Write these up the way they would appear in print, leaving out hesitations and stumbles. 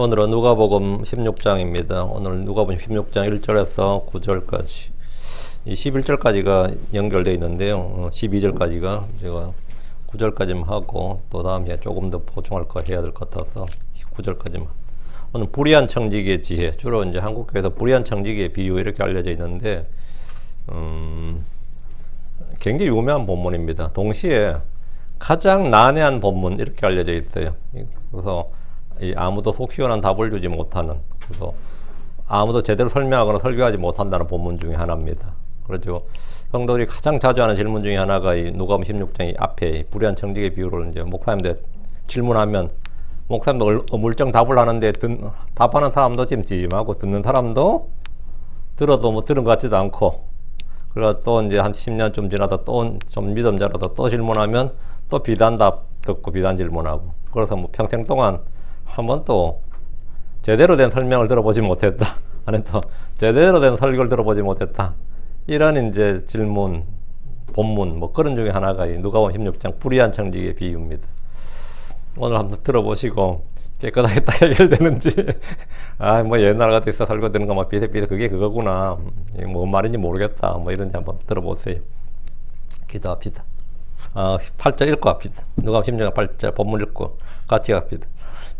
오늘은 누가복음 16장입니다. 오늘 누가복음 16장 1절에서 9절까지 이 11절까지가 연결되어 있는데요. 12절까지가 제가 9절까지만 하고 또 다음에 조금 더 보충할 거 해야 될 것 같아서 9절까지만. 오늘 불의한 청지기의 지혜, 주로 이제 한국교회에서 불의한 청지기의 비유 이렇게 알려져 있는데 굉장히 유명한 본문입니다. 동시에 가장 난해한 본문 이렇게 알려져 있어요. 그래서 아무도 속 시원한 답을 주지 못하는, 그래서 아무도 제대로 설명하거나 설교하지 못한다는 본문 중에 하나입니다. 그렇죠. 성도들이 가장 자주 하는 질문 중에 하나가 이 누가복음 16장 앞에 불의한 청지기의 비유를 이제 목사님들 질문하면 목사님도 어물쩡 답을 하는데 답하는 사람도 찜찜하고 듣는 사람도 들어도 뭐 들은 것 같지도 않고, 그리고 또 이제 한 10년쯤 지나다 또 좀 믿음자라도 또 질문하면 또 비단답 듣고 비단 질문하고, 그래서 뭐 평생 동안 한 번도 제대로 된 설명을 들어보지 못했다. 아니 또 제대로 된 설교를 들어보지 못했다. 이런 이제 질문, 본문 뭐 그런 중에 하나가 이 누가복음 16장 불의한 청지기의 비유입니다. 오늘 한번 들어보시고 깨끗하게 딱 해결되는지 뭐 옛날 같아서 설교 되는 거 막 비슷비슷 그게 그거구나, 뭔 말인지 모르겠다, 뭐 이런지 한번 들어보세요. 기도합시다. 8절 읽고 합시다. 누가복음 16장 8절 본문 읽고 같이 합시다.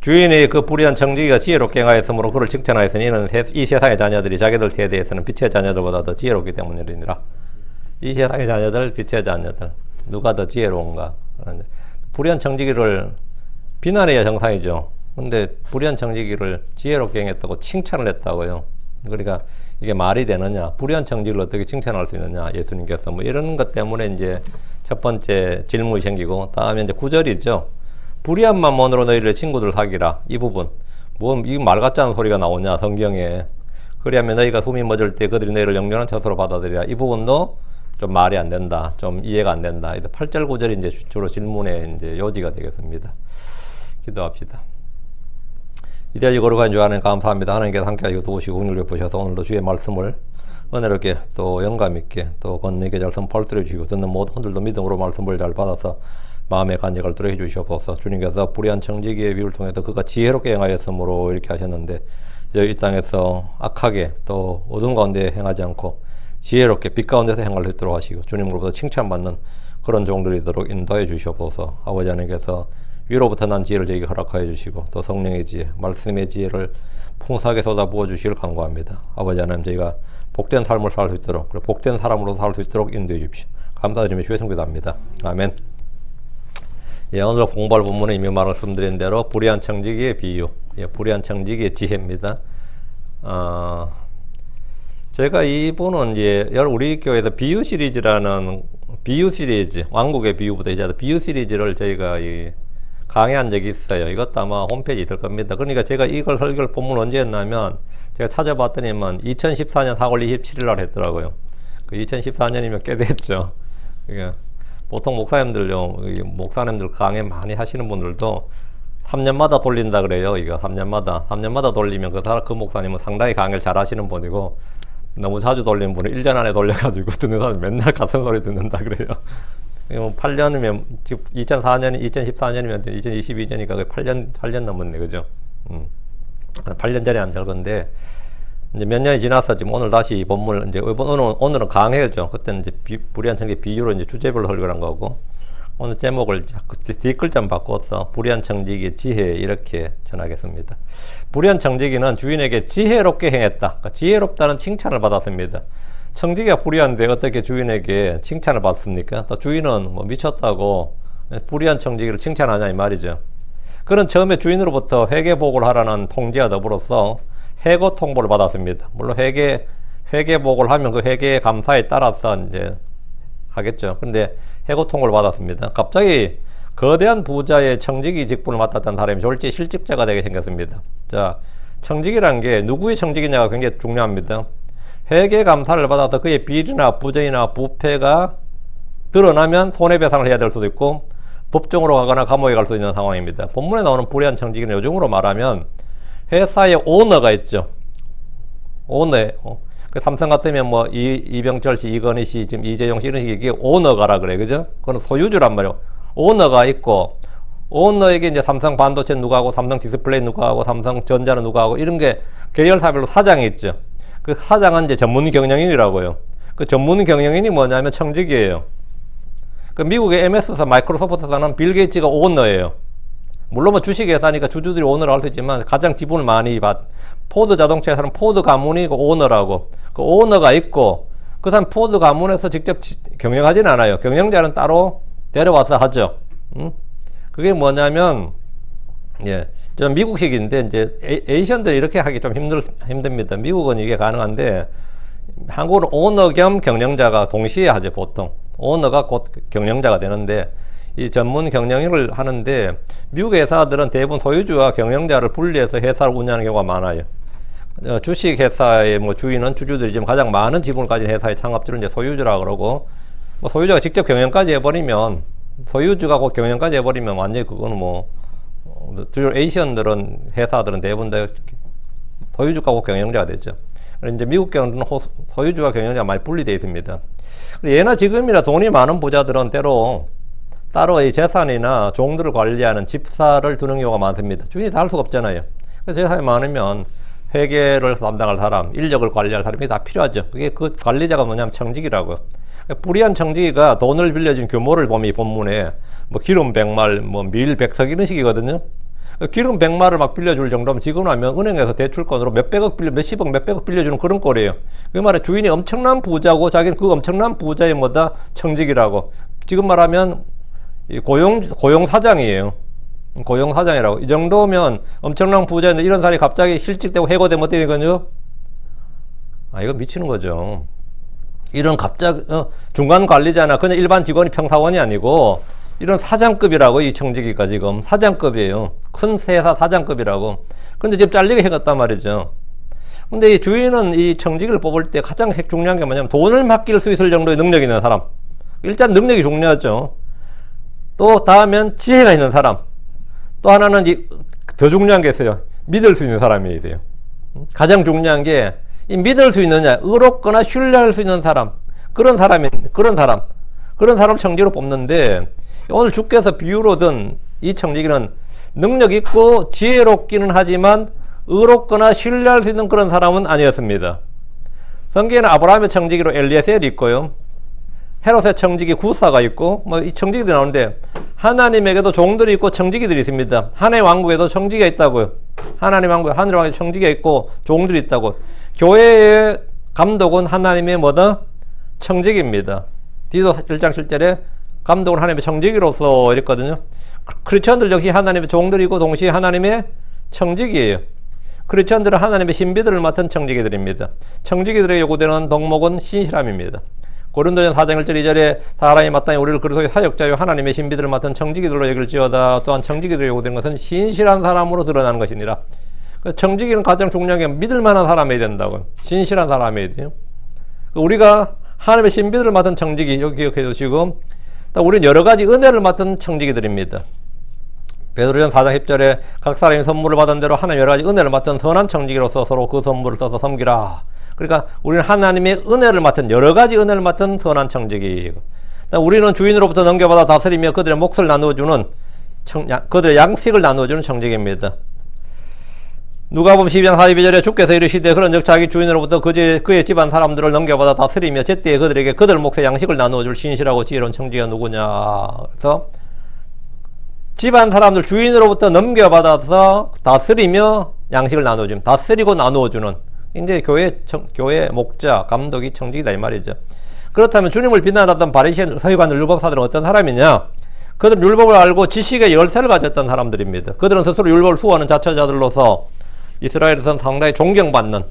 주인의 그 불의한 청지기가 지혜롭게 행하였으므로 그를 칭찬하였으니 이는 이 세상의 자녀들이 자기들 세대에서는 빛의 자녀들보다 더 지혜롭기 때문이니라. 이 세상의 자녀들, 빛의 자녀들, 누가 더 지혜로운가? 불의한 청지기를 비난해야 정상이죠. 근데 불의한 청지기를 지혜롭게 행했다고 칭찬을 했다고요. 그러니까 이게 말이 되느냐? 불의한 청지기를 어떻게 칭찬할 수 있느냐? 예수님께서 뭐 이런 것 때문에 이제 첫 번째 질문이 생기고, 다음에 이제 9절이죠. 불의한 맘몬으로 너희를 친구들 사귀라. 이 부분. 이 말 같지 않은 소리가 나오냐, 성경에. 그리하면 너희가 숨이 멎을 때 그들이 너희를 영원한 처소로 받아들이라. 이 부분도 좀 말이 안 된다. 좀 이해가 안 된다. 8절, 9절이 이제 주로 질문의 이제 요지가 되겠습니다. 기도합시다. 이대하지 거룩한 주 하나님 감사합니다. 하나님께서 함께하시고 도우시고 긍휼히 베푸셔서 오늘도 주의 말씀을 은혜롭게 또 영감있게 또 권능있게 잘 선포하여 주시고, 듣는 모든 분들도 믿음으로 말씀을 잘 받아서 마음의 간직을 들어 해주시옵소서. 주님께서 불의한 청지기의 비유를 통해서 그가 지혜롭게 행하였으므로 이렇게 하셨는데, 이 땅에서 악하게 또 어두운 가운데 행하지 않고 지혜롭게 빛 가운데서 행할 수 있도록 하시고, 주님으로부터 칭찬받는 그런 종들이 되도록 인도해 주시옵소서. 아버지 하나님께서 위로부터 난 지혜를 저에게 허락하여 주시고, 또 성령의 지혜, 말씀의 지혜를 풍성하게 쏟아부어 주시길 간구합니다. 아버지 하나님, 저희가 복된 삶을 살 수 있도록, 그리고 복된 사람으로 살 수 있도록 인도해 주십시오. 감사드리며 주의 성기도합니다. 아멘. 예, 오늘 공부할 본문은 이미 말씀드린 대로 불의한 청지기의 비유, 불의한 청지기의 지혜입니다. 제가 이분은 이제 우리 교회에서 비유 시리즈라는 비유 시리즈, 왕국의 비유부터 이제 비유 시리즈를 저희가 강의한 적이 있어요. 이것도 아마 홈페이지에 있을 겁니다. 그러니까 제가 이걸 설교를 본문 언제 했냐면, 제가 찾아봤더니만 2014년 4월 27일 날 했더라고요. 그 2014년이면 꽤 됐죠. 그러니까 보통 목사님들 강의 많이 하시는 분들도 3년마다 돌린다 그래요. 이거 3년마다 돌리면 그 목사님은 상당히 강의를 잘 하시는 분이고, 너무 자주 돌리는 분은 1년 안에 돌려가지고 듣는 사람이 맨날 같은 소리 듣는다 그래요. 8년이면, 지금 2014년이면 2022년이니까 거의 8년 넘었네, 그죠? 8년 전에 한 건데, 이제 몇 년이 지나서 지금 오늘 다시 이 본문을 이제 오늘은 강해죠. 그때는 이제 불의한 청지기 비유로 이제 주제별로 설교를 한 거고, 오늘 제목을 뒷글자 바꿔서 불의한 청지기의 지혜 이렇게 전하겠습니다. 불의한 청지기는 주인에게 지혜롭게 행했다. 그러니까 지혜롭다는 칭찬을 받았습니다. 청지기가 불의한데 어떻게 주인에게 칭찬을 받습니까? 또 주인은 뭐 미쳤다고 불의한 청지기를 칭찬하냐 이 말이죠. 그는 처음에 주인으로부터 회계복을 하라는 통지와 더불어서 해고 통보를 받았습니다. 물론 회계복을 하면 그 회계 감사에 따라서 이제 하겠죠. 근데 해고 통보를 받았습니다. 갑자기 거대한 부자의 청지기 직분을 맡았던 사람이 졸지 실직자가 되게 생겼습니다. 자, 청지기란 게 누구의 청지기냐가 굉장히 중요합니다. 회계 감사를 받아서 그의 비리나 부정이나 부패가 드러나면 손해배상을 해야 될 수도 있고, 법정으로 가거나 감옥에 갈 수 있는 상황입니다. 본문에 나오는 불의한 청지기는 요즘으로 말하면 회사의 오너가 있죠. 그 삼성 같으면 뭐 이병철 씨, 이건희 씨, 지금 이재용 씨 이런 식이 이게 오너가라 그래, 그죠? 그건 소유주란 말이에요. 오너가 있고 오너에게 이제 삼성 반도체 누가 하고, 삼성 디스플레이 누가 하고, 삼성 전자는 누가 하고, 이런 게 계열사별로 사장이 있죠. 그 사장은 이제 전문 경영인이라고요. 그 전문 경영인이 뭐냐면 청직이에요. 그 미국의 MS사, 마이크로소프트사는 빌 게이츠가 오너예요. 물론 뭐 주식회사니까 주주들이 오너를 할 수 있지만 가장 지분을 많이 포드 자동차 회사는 포드 가문이 그 오너라고. 그 오너가 있고, 그 사람 포드 가문에서 직접 경영하지는 않아요. 경영자는 따로 데려와서 하죠. 그게 뭐냐면, 예, 좀 미국식인데, 이제 에이시언들이 이렇게 하기 좀 힘듭니다. 미국은 이게 가능한데, 한국은 오너 겸 경영자가 동시에 하죠, 보통. 오너가 곧 경영자가 되는데, 이 전문 경영을 하는데, 미국 회사들은 대부분 소유주와 경영자를 분리해서 회사를 운영하는 경우가 많아요. 주식 회사의 뭐 주인은 주주들이 지금 가장 많은 지분을 가진 회사의 창업주를 이제 소유주라 그러고, 뭐 소유주가 직접 경영까지 해버리면, 소유주가 곧 경영까지 해버리면 완전히 그거는 뭐, 주로 에이시언들은, 회사들은 대부분 다 소유주가 곧 경영자가 되죠. 그래서 이제 미국 경우는 소유주와 경영자가 많이 분리되어 있습니다. 예나 지금이나 돈이 많은 부자들은 때로 따로 이 재산이나 종들을 관리하는 집사를 두는 경우가 많습니다. 주인이 다 할 수가 없잖아요. 그래서 재산이 많으면 회계를 담당할 사람, 인력을 관리할 사람이 다 필요하죠. 그게 그 관리자가 뭐냐면 청직이라고요. 불의한 청지기가 돈을 빌려준 규모를 보면 이 본문에 뭐 기름 100말, 뭐 밀 100석 이런 식이거든요. 기름 100말을 막 빌려줄 정도면 지금 하면 은행에서 대출권으로 몇십억, 몇백억 빌려주는 그런 꼴이에요. 그 말에 주인이 엄청난 부자고 자기는 그 엄청난 부자의 뭐다? 청직이라고. 지금 말하면 고용사장이에요. 고용사장이라고. 이 정도면 엄청난 부자인데 이런 사람이 갑자기 실직되고 해고되면 어떻게 되거든요? 아, 이거 미치는 거죠. 이런 중간 관리자나 그냥 일반 직원이 평사원이 아니고 이런 사장급이라고 이 청지기가 지금 사장급이에요. 큰 회사 사장급이라고. 근데 지금 잘리게 해갔단 말이죠. 근데 이 주인은 이 청지기를 뽑을 때 가장 중요한 게 뭐냐면 돈을 맡길 수 있을 정도의 능력이 있는 사람. 일단 능력이 중요하죠. 또 다음엔 지혜가 있는 사람. 또 하나는 더 중요한 게 있어요. 믿을 수 있는 사람이 돼요. 가장 중요한 게 이 믿을 수 있느냐, 의롭거나 신뢰할 수 있는 사람, 그런 사람 청지기로 뽑는데, 오늘 주께서 비유로 든 이 청지기는 능력 있고 지혜롭기는 하지만 의롭거나 신뢰할 수 있는 그런 사람은 아니었습니다. 성경에는 아브라함의 청지기로 엘리에셀이 있고요, 헤롯의 청지기 구사가 있고, 뭐 이 청지기들이 나오는데, 하나님에게도 종들이 있고 청지기들이 있습니다. 하나님의 왕국에도 청지기가 있다고요. 하나님 왕국에 하늘 왕국에 청지기가 있고 종들이 있다고. 교회의 감독은 하나님의 뭐다? 청지기입니다. 디도 1장 7절에 감독은 하나님의 청지기로서 이랬거든요. 크리스천들 역시 하나님의 종들이고 동시에 하나님의 청지기예요. 크리스천들은 하나님의 신비들을 맡은 청지기들입니다. 청지기들의 요구되는 덕목은 신실함입니다. 고린도전 4장 1절 2절에 사람이 마땅히 우리를 그리스도의 사역자요 하나님의 신비들을 맡은 청지기들로 여길지어다. 또한 청지기들의 요구되는 것은 신실한 사람으로 드러나는 것이니라. 청지기는 가장 중요한 게 믿을 만한 사람이 된다고. 신실한 사람이 돼요. 우리가 하나님의 신비들을 맡은 청지기, 여기 기억해 두시고, 우리는 여러 가지 은혜를 맡은 청지기들입니다. 베드로전 4장 10절에 각 사람이 선물을 받은 대로 하나님 여러 가지 은혜를 맡은 선한 청지기로서 서로 그 선물을 써서 섬기라. 그러니까 우리는 하나님의 은혜를 맡은, 여러 가지 은혜를 맡은 선한 청지기. 우리는 주인으로부터 넘겨받아 다스리며 그들의 몫을 나누어주는, 그들의 양식을 나누어주는 청지기입니다. 누가복음 12장 42절에 주께서 이르시되 그런즉 자기 주인으로부터 그의 집안 사람들을 넘겨받아 다스리며 제때에 그들에게 그들 몫의 양식을 나누어줄 신실하고 지혜로운 청지기가 누구냐. 그래서 집안 사람들 주인으로부터 넘겨받아서 다스리며 양식을 나누어주는, 다스리고 나누어주는, 이제 교회 목자, 감독이 청지기다 이 말이죠. 그렇다면 주님을 비난하던 바리새인, 서기관, 율법사들은 어떤 사람이냐? 그들은 율법을 알고 지식의 열쇠를 가졌던 사람들입니다. 그들은 스스로 율법을 수호하는 자처자들로서 이스라엘에서는 상당히 존경받는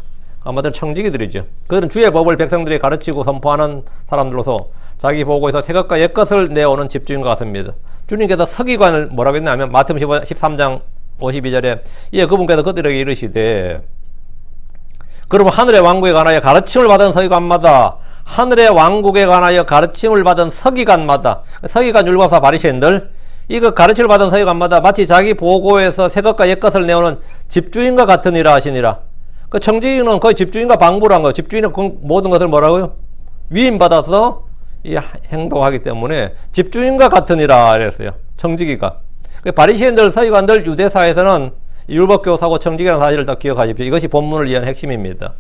아마도 청지기들이죠. 그들은 주의 법을 백성들이 가르치고 선포하는 사람들로서 자기 보고에서 새 것과 옛 것을 내오는 집주인과 같습니다. 주님께서 서기관을 뭐라고 했냐면 마태복음 13장 52절에 이에 그분께서 그들에게 이르시되, 그러면 하늘의 왕국에 관하여 가르침을 받은 서기관마다, 하늘의 왕국에 관하여 가르침을 받은 서기관마다, 서기관, 율법사, 바리새인들, 이거 가르침을 받은 서기관마다 마치 자기 보고에서 새 것과 옛 것을 내오는 집주인과 같으니라 하시니라. 그 청지기는 거의 집주인과 방불한 거예요. 집주인은 그 모든 것을 뭐라고요? 위임받아서 이 행동하기 때문에 집주인과 같으니라 그랬어요. 청지기가. 바리새인들, 서기관들, 유대사에서는 율법교사고 청직이라는 사실을 더 기억하십시오. 이것이 본문을 이해한 핵심입니다.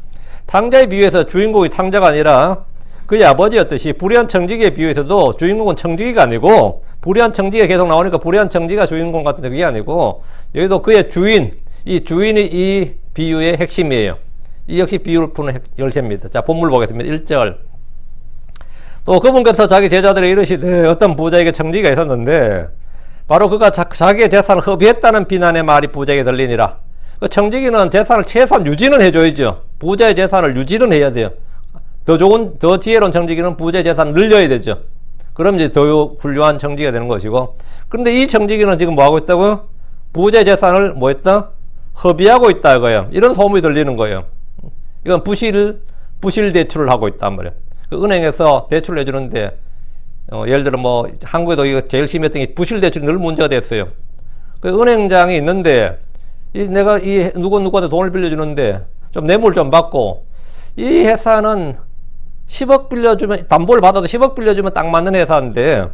탕자에 비유해서 주인공이 탕자가 아니라 그의 아버지였듯이 불의한 청지기에 비유해서도 주인공은 청지기가 아니고, 불의한 청지기가 계속 나오니까 불의한 청지기가 주인공 같은데 그게 아니고, 여기도 그의 주인, 이 주인이 이 비유의 핵심이에요. 이 역시 비유를 푸는 열쇠입니다. 자, 본문 보겠습니다. 1절. 또 그분께서 자기 제자들에게 이르시되 어떤 부자에게 청지기가 있었는데 바로 그가 자기의 재산을 허비했다는 비난의 말이 부자에게 들리니라. 그 청지기는 재산을 최소한 유지는 해줘야죠. 부자의 재산을 유지는 해야 돼요. 더 좋은, 더 지혜로운 청지기는 부자의 재산을 늘려야 되죠. 그럼 이제 더 훌륭한 청지기가 되는 것이고, 그런데 이 청지기는 지금 뭐 하고 있다고요? 부자의 재산을 뭐 했다? 허비하고 있다 이거예요. 이런 소문이 들리는 거예요. 이건 부실 대출을 하고 있단 말이에요. 그 은행에서 대출을 해주는데, 예를 들어 뭐 한국에도 이거 제일 심했던 게 부실 대출이 늘 문제가 됐어요. 그 은행장이 있는데 내가 이 누구한테 돈을 빌려주는데 좀 뇌물 좀 받고, 이 회사는 10억 빌려주면, 담보를 받아도 10억 빌려주면 딱 맞는 회사인데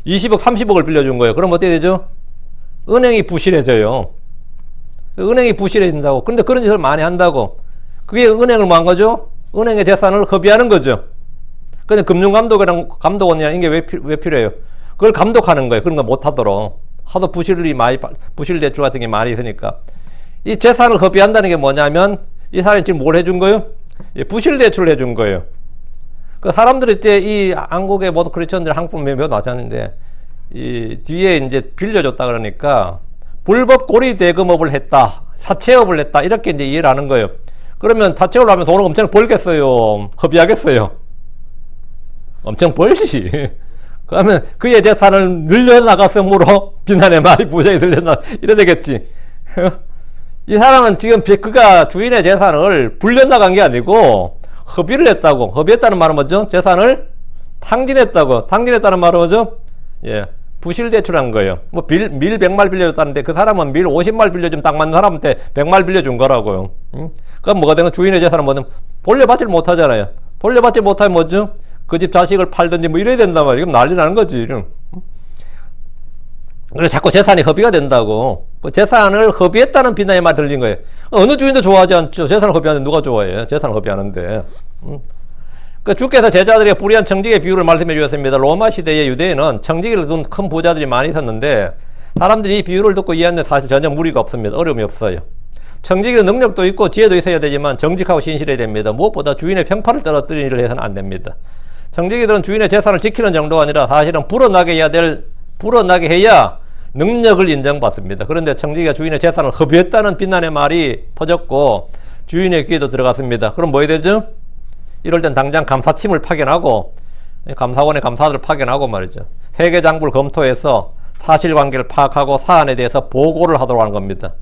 20억 30억을 빌려준 거예요. 그럼 어떻게 되죠? 은행이 부실해져요. 은행이 부실해진다고. 그런데 그런 짓을 많이 한다고. 그게 은행을 뭐 한 거죠? 은행의 재산을 허비하는 거죠. 근데 금융감독이랑 감독원이라는 게 왜 필요해요? 그걸 감독하는 거예요. 그런 거 못하도록. 하도 부실 대출 같은 게 많이 있으니까. 이 재산을 허비한다는 게 뭐냐면, 이 사람이 지금 뭘 해준 거예요? 부실 대출을 해준 거예요. 그 사람들이 이제 이 한국의 모든 크리스천들 한국 몇 나왔는데, 이 뒤에 이제 빌려줬다 그러니까, 불법 고리 대금업을 했다, 사채업을 했다, 이렇게 이제 이해를 하는 거예요. 그러면 사채업을 하면 돈을 엄청 벌겠어요? 허비하겠어요? 엄청 벌지. 그러면 그의 재산을 늘려나갔으므로 비난의 말이 부자에 들렸나, 이래 되겠지. 이 사람은 지금 그가 주인의 재산을 불려나간 게 아니고 허비를 했다고. 허비했다는 말은 뭐죠? 재산을 탕진했다고. 탕진했다는 말은 뭐죠? 예, 부실 대출한 거예요. 뭐 밀 100말 빌려줬다는데 그 사람은 밀 50말 빌려주면 딱 맞는 사람한테 100말 빌려준 거라고요. 그럼 뭐가 되는, 주인의 재산은 뭐든 돌려받질 못하잖아요. 돌려받지 못하면 뭐죠? 그 집 자식을 팔든지 뭐 이래야 된단 말이에요. 그럼 난리 나는 거지. 그래서 자꾸 재산이 허비가 된다고. 그 재산을 허비했다는 비난의 말 들린 거예요. 어느 주인도 좋아하지 않죠. 재산을 허비하는데 누가 좋아해요? 재산을 허비하는데. 그 주께서 제자들에게 불의한 청지기의 비유를 말씀해 주셨습니다. 로마 시대의 유대인은 청지기를 둔 큰 부자들이 많이 있었는데 사람들이 이 비유를 듣고 이해하는데 사실 전혀 무리가 없습니다. 어려움이 없어요. 청지기는 능력도 있고 지혜도 있어야 되지만 정직하고 신실해야 됩니다. 무엇보다 주인의 평판을 떨어뜨리는 일을 해서는 안 됩니다. 청지기들은 주인의 재산을 지키는 정도가 아니라 사실은 불어나게 해야 능력을 인정받습니다. 그런데 청지기가 주인의 재산을 허비했다는 비난의 말이 퍼졌고 주인의 귀에도 들어갔습니다. 그럼 뭐 해야 되죠? 이럴 땐 당장 감사팀을 파견하고, 감사원의 감사들을 파견하고 말이죠. 회계장부를 검토해서 사실관계를 파악하고 사안에 대해서 보고를 하도록 하는 겁니다.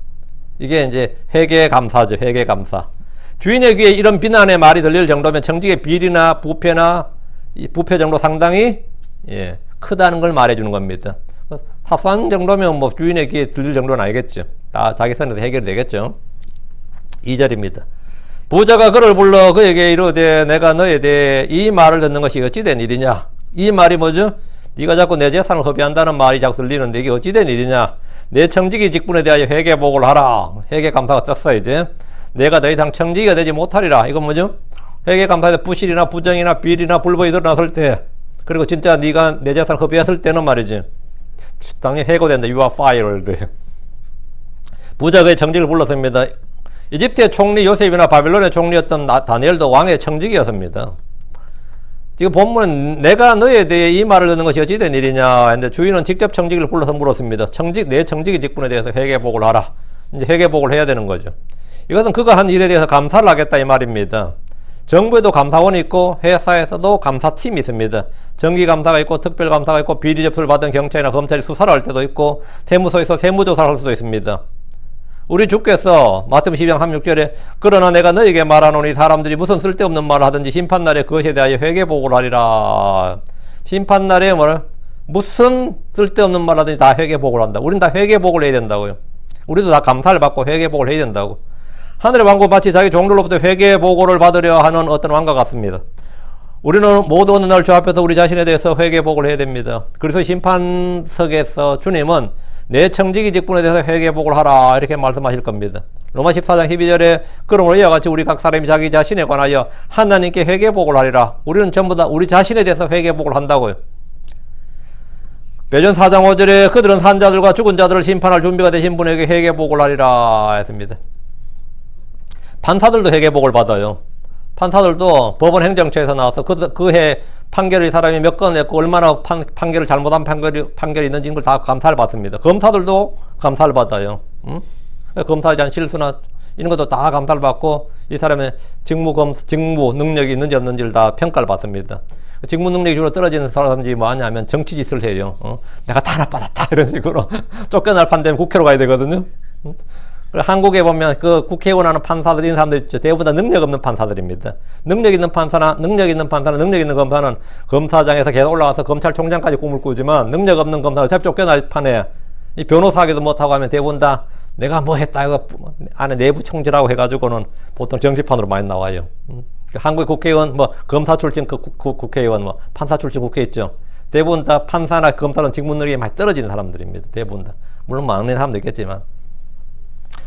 이게 이제 회계감사죠. 회계감사. 주인의 귀에 이런 비난의 말이 들릴 정도면 청지기의 비리나 부패 정도 상당히 크다는 걸 말해주는 겁니다. 사소한 정도면 뭐 주인의 귀에 들릴 정도는 아니겠죠. 다 자기 선에서 해결이 되겠죠. 2절입니다. 부자가 그를 불러 그에게 이르되 내가 너에 대해 이 말을 듣는 것이 어찌된 일이냐. 이 말이 뭐죠? 네가 자꾸 내 재산을 허비한다는 말이 자꾸 들리는데 이게 어찌된 일이냐. 내 청지기 직분에 대하여 회계보고를 하라. 회계감사가 떴어. 이제 내가 더 이상 청지기가 되지 못하리라. 이건 뭐죠? 회계감사에서 부실이나 부정이나 비리나 불법이 드러났을 때, 그리고 진짜 네가 내 재산을 허비했을 때는 말이지, 당연히 해고된다. You are fired. 부자가 청지기를 불렀습니다. 이집트의 총리 요셉이나 바빌론의 총리였던 다니엘도 왕의 청지기였습니다. 지금 본문은 내가 너에 대해 이 말을 듣는 것이 어찌된 일이냐 했는데 주인은 직접 청지기를 불러서 물었습니다. 내 청지기 직분에 대해서 회계보고를 하라. 이제 회계보고를 해야 되는 거죠. 이것은 그가 한 일에 대해서 감사를 하겠다 이 말입니다. 정부에도 감사원이 있고 회사에서도 감사팀이 있습니다. 정기감사가 있고 특별감사가 있고 비리 접수를 받은 경찰이나 검찰이 수사를 할 때도 있고 세무서에서 세무조사를 할 수도 있습니다. 우리 주께서 마태복음 12장 36절에 그러나 내가 너에게 말하노니 사람들이 무슨 쓸데없는 말을 하든지 심판날에 그것에 대하여 회계보고를 하리라. 심판날에 무슨 쓸데없는 말을 하든지 다 회계보고를 한다. 우린 다 회계보고를 해야 된다고요. 우리도 다 감사를 받고 회계보고를 해야 된다고. 하늘의 왕국 마치 자기 종들로부터 회계보고를 받으려 하는 어떤 왕과 같습니다. 우리는 모두 어느 날 주 앞에서 우리 자신에 대해서 회계보고를 해야 됩니다. 그래서 심판석에서 주님은 내 청지기 직분에 대해서 회개복을 하라 이렇게 말씀하실 겁니다. 로마 14장 12절에 그러므로 이와 같이 우리 각 사람이 자기 자신에 관하여 하나님께 회개복을 하리라. 우리는 전부 다 우리 자신에 대해서 회개복을 한다고요. 베드로 4장 5절에 그들은 산 자들과 죽은 자들을 심판할 준비가 되신 분에게 회개복을 하리라 했습니다. 판사들도 회개복을 받아요. 판사들도 법원 행정처에서 나와서 그 해 판결이 사람이 몇 건 냈고 얼마나 판결을 잘못한 판결이 있는지 걸 다 감사를 받습니다. 검사들도 감사를 받아요. 검사에 대한 실수나 이런 것도 다 감사를 받고 이 사람의 직무 능력이 있는지 없는지를 다 평가를 받습니다. 직무 능력이 주로 떨어지는 사람들이 뭐 하냐면 정치 짓을 해요. 내가 탄압받았다 이런 식으로 쫓겨날 판되면 국회로 가야 되거든요. 한국에 보면 그 국회의원 하는 판사들 이런 사람들 있죠. 대부분 다 능력 없는 판사들입니다. 능력 있는 판사나 능력 있는 검사는 검사장에서 계속 올라가서 검찰총장까지 꿈을 꾸지만 능력 없는 검사는 어차피 쫓겨날 판에 이 변호사하기도 못하고 하면 대부분 다 내가 뭐 했다 이거 안에 내부 총질하고 해가지고는 보통 정치판으로 많이 나와요. 한국의 국회의원 뭐 검사 출신 국회의원 뭐 판사 출신 국회 있죠. 대부분 다 판사나 검사는 직무 능력이 많이 떨어지는 사람들입니다. 대부분 다. 물론 많은 사람도 있겠지만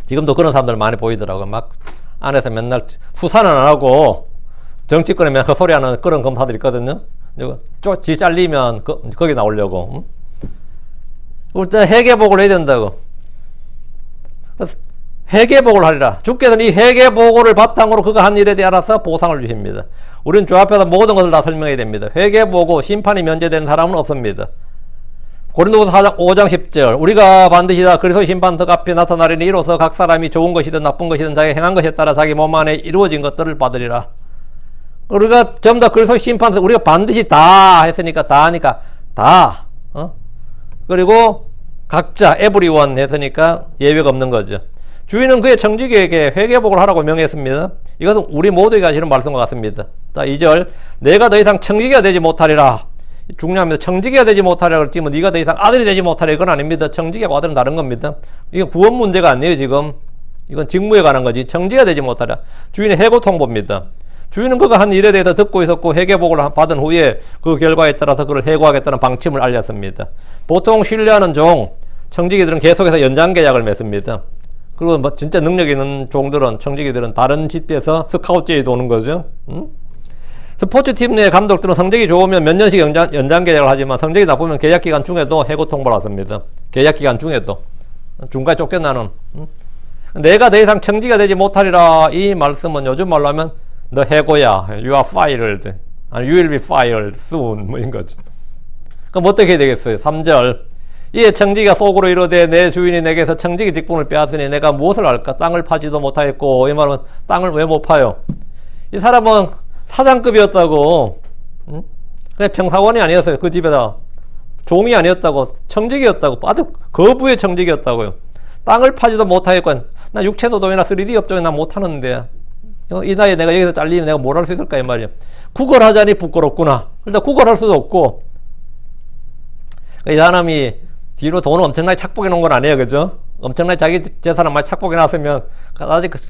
지금도 그런 사람들 많이 보이더라고요. 막 안에서 맨날 수사는 안 하고 정치권에 맨날 헛소리하는 그런 검사들이 있거든요. 지 잘리면 거기 나오려고. 일단 회개복을 해야 된다고. 회개복을 하리라. 주께서는 이 회개복을 바탕으로 그가 한 일에 대해 알아서 보상을 주십니다. 우리는 주 앞에서 모든 것을 다 설명해야 됩니다. 회개보고 심판이 면제되는 사람은 없습니다. 고린도후서 5장 10절 우리가 반드시 다 그리스도의 심판석 앞에 나타나리니 이로써 각 사람이 좋은 것이든 나쁜 것이든 자기 행한 것에 따라 자기 몸 안에 이루어진 것들을 받으리라. 우리가 전부 다 그리스도의 심판석 우리가 반드시 다 했으니까 다 하니까 다 그리고 각자 에브리원 했으니까 예외가 없는 거죠. 주인은 그의 청지기에게 회개복을 하라고 명했습니다. 이것은 우리 모두에게 하시는 말씀과 같습니다. 자, 2절 내가 더 이상 청지기가 되지 못하리라. 중요합니다. 청지기가 되지 못하리라 그랬지 뭐 네가 더 이상 아들이 되지 못하리라 이건 아닙니다. 청지기하고 아들은 다른 겁니다. 이건 구원 문제가 아니에요. 지금 이건 직무에 관한 거지. 청지기가 되지 못하리라. 주인의 해고 통보입니다. 주인은 그가 한 일에 대해서 듣고 있었고 회개복을 받은 후에 그 결과에 따라서 그를 해고하겠다는 방침을 알렸습니다. 보통 신뢰하는 종 청지기들은 계속해서 연장 계약을 맺습니다. 그리고 뭐 진짜 능력 있는 종들은 청지기들은 다른 집에서 스카우트제에 도는 거죠. 스포츠팀 내 감독들은 성적이 좋으면 몇 년씩 연장 계약을 하지만 성적이 나쁘면 계약 기간 중에도 해고 통보를 하십니다. 계약 기간 중에도 중간에 쫓겨나는 내가 더 이상 청지기가 되지 못하리라 이 말씀은 요즘 말로 하면 너 해고야. You are fired. 아니 you will be fired soon 뭐 이런 거죠. 그럼 어떻게 해야 되겠어요? 3절 이에 청지기가 속으로 이르되 내 주인이 내게서 청지기 직분을 빼앗으니 내가 무엇을 할까? 땅을 파지도 못하겠고 이 말은 땅을 왜 못 파요? 이 사람은 사장급이었다고 그냥 평사원이 아니었어요. 그 집에다 종이 아니었다고 청지기였다고 아주 거부의 청지기였다고요. 땅을 파지도 못하겠고 나 육체노동이나 3D 업종에 나 못하는데 이 나이에 내가 여기서 잘리면 내가 뭘 할 수 있을까 이 말이야. 구걸하자니 부끄럽구나. 일단 구걸할 수도 없고 이 사람이 뒤로 돈을 엄청나게 착복해 놓은 건 아니에요. 그죠? 엄청나게 자기 재산을 많이 착복해 놨으면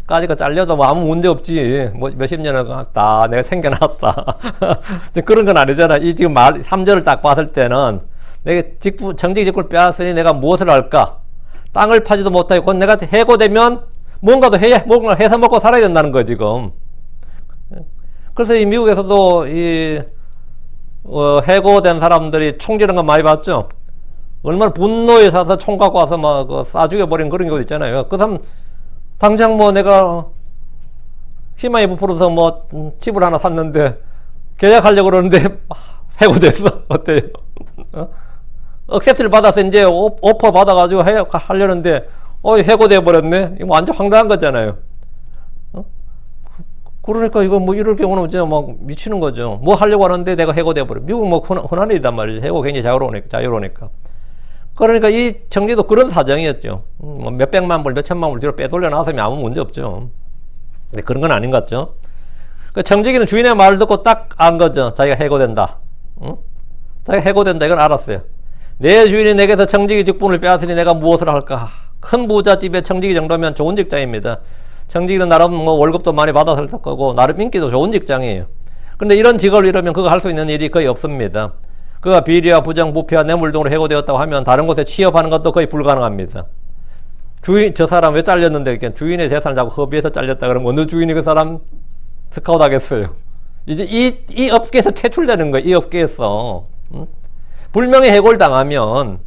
까지가 잘려도 뭐 아무 문제 없지. 뭐 몇십 년을 다 내가 생겨났다. 그런 건 아니잖아. 이 지금 3절을 딱 봤을 때는 내가 청지기 직분을 빼앗으니 내가 무엇을 할까? 땅을 파지도 못하고 내가 해고되면 뭔가 해서 먹고 살아야 된다는 거야, 지금. 그래서 이 미국에서도 해고된 사람들이 총 지른 거 많이 봤죠? 얼마나 분노에 사서 총 갖고 와서 막 쏴 죽여버린 그런 경우도 있잖아요. 그 사람, 당장 뭐 내가 희망이 부풀어서 뭐 집을 하나 샀는데 계약하려고 그러는데 해고됐어. 어때요? 억셉트를 받아서 이제 오퍼 받아가지고 하려는데 해고돼 버렸네. 이거 완전 황당한 거잖아요. 그러니까 이거 뭐 이럴 경우는 이제 막 미치는 거죠. 뭐 하려고 하는데 내가 해고돼 버려. 미국 뭐 흔한 일이단 말이죠. 해고 굉장히 자유로우니까. 그러니까 이 청지도 그런 사정이었죠. 뭐 몇백만 불, 몇천만 불 뒤로 빼돌려 놨으면 아무 문제 없죠. 근데 그런 건 아닌 것 같죠. 그 청지기는 주인의 말을 듣고 딱 안 거죠. 자기가 해고된다. 자기가 해고된다. 이건 알았어요. 내 주인이 내게서 청지기 직분을 빼앗으니 내가 무엇을 할까? 큰 부잣집의 청지기 정도면 좋은 직장입니다. 청지기는 나름 뭐 월급도 많이 받았을 거고 나름 인기도 좋은 직장이에요. 근데 이런 직업을 이러면 그거 할 수 있는 일이 거의 없습니다. 그가 비리와 부정, 부패와 뇌물 등으로 해고되었다고 하면 다른 곳에 취업하는 것도 거의 불가능합니다. 주인, 저 사람 왜 잘렸는데, 이렇게 주인의 재산을 자꾸 허비해서 잘렸다 그러면 어느 주인이 그 사람 스카우트 하겠어요? 이제 이 업계에서 퇴출되는 거예요. 이 업계에서. 응? 불명예 해고를 당하면,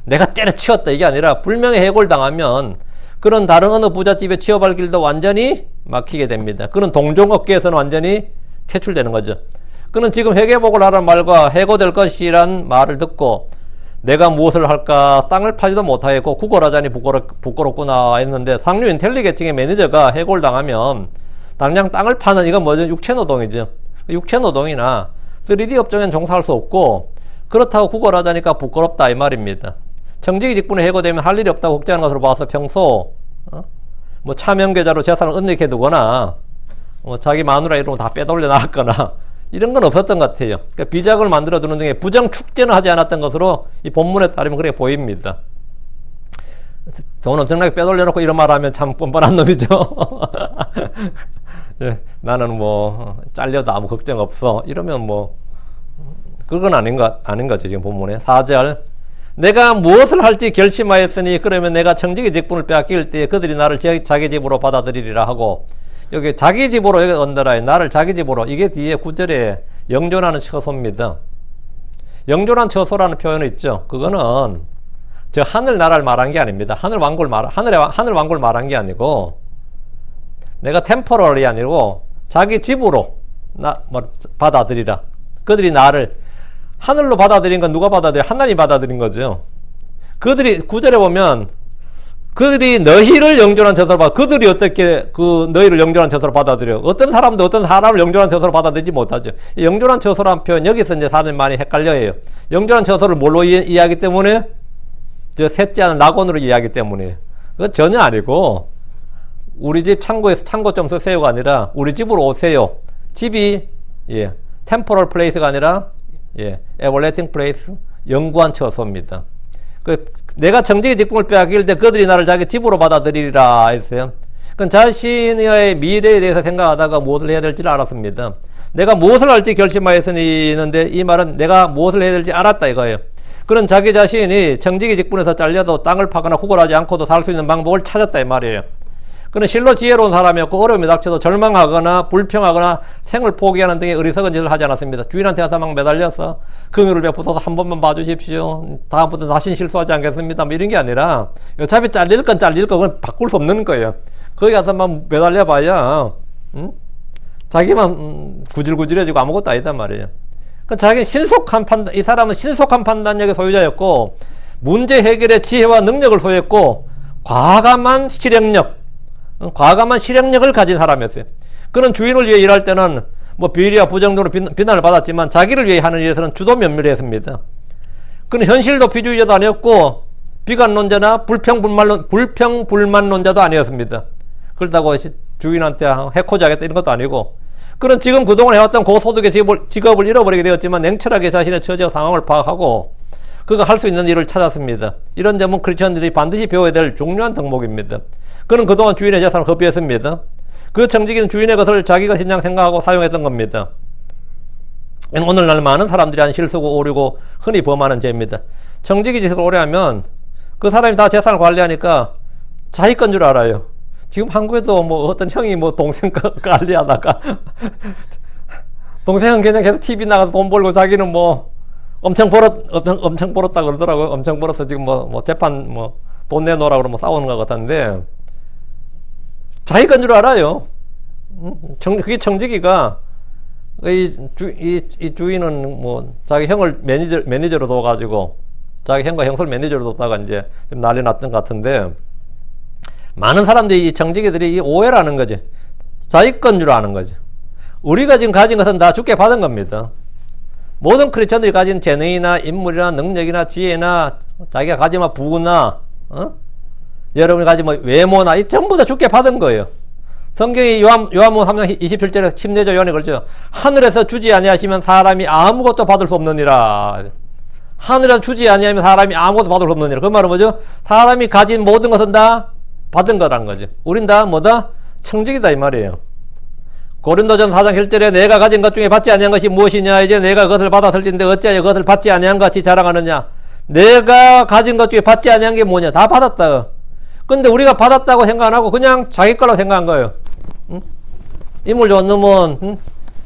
내가 때려치웠다 이게 아니라 불명예 해고를 당하면 그런 다른 어느 부잣집에 취업할 길도 완전히 막히게 됩니다. 그런 동종업계에서는 완전히 퇴출되는 거죠. 그는 지금 회계복을 하라는 말과 해고될 것이란 말을 듣고 내가 무엇을 할까 땅을 파지도 못하겠고 구걸하자니 부끄럽구나 했는데 상류 인텔리 계층의 매니저가 해고를 당하면 당장 땅을 파는 이건 뭐죠? 육체노동이죠. 육체노동이나 3D 업종엔 종사할 수 없고 그렇다고 구걸하자니까 부끄럽다 이 말입니다. 정직이 직분에 해고되면 할 일이 없다고 걱정하는 것으로 봐서 평소 뭐 차명계좌로 재산을 은닉해 두거나 자기 마누라 이런 거 다 빼돌려 나왔거나 이런 건 없었던 것 같아요. 그러니까 비자금을 만들어 두는 등의 부정 축제는 하지 않았던 것으로 이 본문에 따르면 그렇게 보입니다. 돈 엄청나게 빼돌려 놓고 이런 말 하면 참 뻔뻔한 놈이죠. 예, 나는 뭐 잘려도 아무 걱정 없어 이러면 뭐 그건 아닌 거죠. 지금 본문에 4절 내가 무엇을 할지 결심하였으니 그러면 내가 청지기 직분을 빼앗길 때 그들이 나를 자기 집으로 받아들이리라 하고 여기 자기 집으로 여기 언더라인 나를 자기 집으로 이게 뒤에 9절에 영존하는 처소입니다. 영존한 처소라는 표현이 있죠. 그거는 저 하늘 나라를 말한 게 아닙니다. 하늘 왕국을 말한 게 아니고 내가 템포럴이 아니고 자기 집으로 받아들이라. 그들이 나를 하늘로 받아들인 건 누가 받아들여? 하나님이 받아들인 거죠. 그들이 9절에 보면 그들이 너희를 영존한 처소로 그들이 어떻게 그 너희를 영존한 처소로 받아들여? 어떤 사람도 어떤 사람을 영존한 처소로 받아들이지 못하죠. 영존한 처소라는 표현 여기서 이제 사람들이 많이 헷갈려해요. 영존한 처소를 뭘로 이해하기 때문에 저 셋째 하는 낙원으로 이해하기 때문에 그건 전혀 아니고 우리 집 창고에서 창고 좀 쓰세요가 아니라 우리 집으로 오세요. 집이 temporal place가 아니라 everlasting place 영구한 처소입니다. 내가 정직의 직분을 빼앗길 때 그들이 나를 자기 집으로 받아들이리라 했어요. 그건 자신의 미래에 대해서 생각하다가 무엇을 해야 될지를 알았습니다. 내가 무엇을 할지 결심하였으니는데 이 말은 내가 무엇을 해야 될지 알았다 이거예요. 그런 자기 자신이 정직의 직분에서 잘려도 땅을 파거나 구걸하지 않고도 살 수 있는 방법을 찾았다 이 말이에요. 그는 실로 지혜로운 사람이었고 어려움이 닥쳐도 절망하거나 불평하거나 생을 포기하는 등의 어리석은 짓을 하지 않았습니다. 주인한테 가서 막 매달려서 긍휼을 베푸소서 한 번만 봐주십시오. 다음부터 다신 실수하지 않겠습니다. 뭐 이런 게 아니라 어차피 잘릴 건 그건 바꿀 수 없는 거예요. 거기 가서 막 매달려 봐야 자기만 구질구질해지고 아무것도 아니단 말이에요. 자기 신속한 판단, 이 사람은 신속한 판단력의 소유자였고 문제 해결의 지혜와 능력을 소유했고 과감한 실행력을 가진 사람이었어요. 그는 주인을 위해 일할 때는 뭐 비리와 부정 등으로 비난을 받았지만 자기를 위해 하는 일에서는 주도 면밀했습니다. 그는 현실 도피주의자도 아니었고 비관론자나 불평불만론자도 아니었습니다. 그렇다고 주인한테 해코지 하겠다 이런 것도 아니고 그는 지금 그동안 해왔던 고소득의 직업을 잃어버리게 되었지만 냉철하게 자신의 처지와 상황을 파악하고 그가 할 수 있는 일을 찾았습니다. 이런 점은 크리스천들이 반드시 배워야 될 중요한 덕목입니다. 그는 그동안 주인의 재산을 허비했습니다. 그 정직인 주인의 것을 자기 것이냐 생각하고 사용했던 겁니다. 오늘날 많은 사람들이 하는 실수고 오류고 흔히 범하는 죄입니다. 정직이 짓을 오래 하면 그 사람이 다 재산을 관리하니까 자기 건 줄 알아요. 지금 한국에도 뭐 어떤 형이 뭐 동생 관리하다가 동생은 그냥 계속 TV 나가서 돈 벌고 자기는 뭐 엄청 벌었다 그러더라고요. 엄청 벌어서 지금 뭐 재판 돈 내놓으라 그러면 싸우는 것 같은데 자기 건 줄 알아요. 그게 정직이가 이 주인은 뭐 자기 형을 매니저로 둬가지고 자기 형과 형술 매니저로 뒀다가 이제 좀 난리 났던 것 같은데 많은 사람들이 이 정직이들이 이 오해를 하는 거지. 자기 건 줄 아는 거지. 우리가 지금 가진 것은 다 주께 받은 겁니다. 모든 크리스천들이 가진 재능이나 인물이나 능력이나 지혜나 자기가 가진 부나 여러분이 가진 외모나 이 전부 다 주께 받은 거예요. 성경이 요한복음 3장 27절에 침례자 요한이 그러죠. 하늘에서 주지 아니하시면 사람이 아무것도 받을 수 없느니라. 하늘에서 주지 아니하면 사람이 아무것도 받을 수 없느니라. 그 말은 뭐죠? 사람이 가진 모든 것은 다 받은 거라는 거죠. 우린 다 뭐다? 청직이다 이 말이에요. 고린도전 4장 7절에 내가 가진 것 중에 받지 아니한 것이 무엇이냐 이제 내가 그것을 받았을진데 어찌하여 그것을 받지 아니한 것 같이 자랑하느냐. 내가 가진 것 중에 받지 아니한 게 뭐냐. 다 받았다. 근데 우리가 받았다고 생각 안 하고 그냥 자기 거라고 생각한 거예요. 응? 인물 좋은 놈은 응?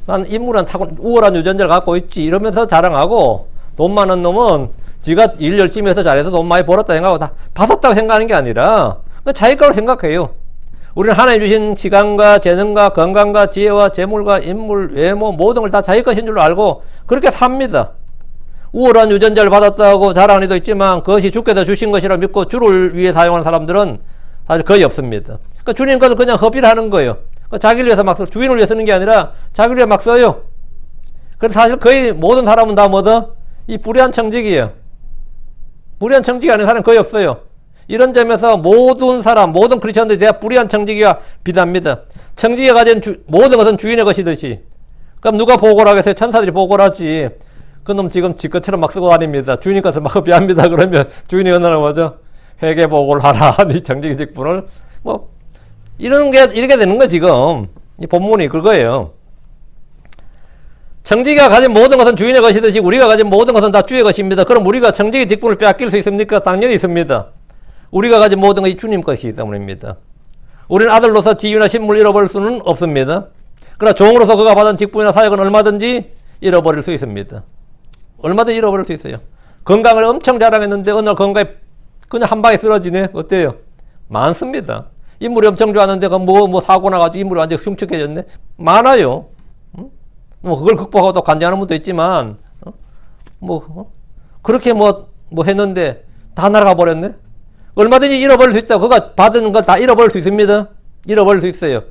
난 인물은 우월한 유전자를 갖고 있지 이러면서 자랑하고, 돈 많은 놈은 지가 일 열심히 해서 잘해서 돈 많이 벌었다 생각하고 다 받았다고 생각하는 게 아니라 자기 거라고 생각해요. 우리는 하나님 주신 시간과 재능과 건강과 지혜와 재물과 인물, 외모 모든 걸 다 자기 것인 줄로 알고 그렇게 삽니다. 우월한 유전자를 받았다고 자랑하는 이도 있지만 그것이 주께서 주신 것이라 믿고 주를 위해 사용하는 사람들은 사실 거의 없습니다. 그러니까 주님 것을 그냥 허비를 하는 거예요. 그러니까 자기를 위해서 막 주인을 위해 쓰는 게 아니라 자기를 위해 막 써요. 그래서 사실 거의 모든 사람은 다 뭐다? 이 불의한 청직이에요. 불의한 청직이 아닌 사람은 거의 없어요. 이런 점에서 모든 사람, 모든 크리스천들이 대한 불의한 청지기와 비슷합니다. 청지기가 가진 모든 것은 주인의 것이듯이. 그럼 누가 보고를 하겠어요? 천사들이 보고를 하지. 그놈 지금 지 것처럼 막 쓰고 다닙니다. 주인 것을 막 허비합니다. 그러면 주인이 어느 날 뭐죠? 회개 보고를 하라. 네 청지기 직분을. 뭐, 이렇게 되는 거 지금. 이 본문이 그거예요. 청지기가 가진 모든 것은 주인의 것이듯이 우리가 가진 모든 것은 다 주의 것입니다. 그럼 우리가 청지기 직분을 빼앗길 수 있습니까? 당연히 있습니다. 우리가 가진 모든 것이 주님 것이기 때문입니다. 우리는 아들로서 지위나 신분을 잃어버릴 수는 없습니다. 그러나 종으로서 그가 받은 직분이나 사역은 얼마든지 잃어버릴 수 있습니다. 얼마든지 잃어버릴 수 있어요. 건강을 엄청 자랑했는데 어느 날 건강에 그냥 한 방에 쓰러지네. 어때요? 많습니다. 인물이 엄청 좋았는데 뭐 사고 나가지고 인물이 완전 흉측해졌네. 많아요. 뭐 그걸 극복하고 또 간증하는 분도 있지만 그렇게 뭐 했는데 다 날아가 버렸네. 얼마든지 잃어버릴 수 있다. 그가 받은 걸 다 잃어버릴 수 있습니다. 잃어버릴 수 있어요.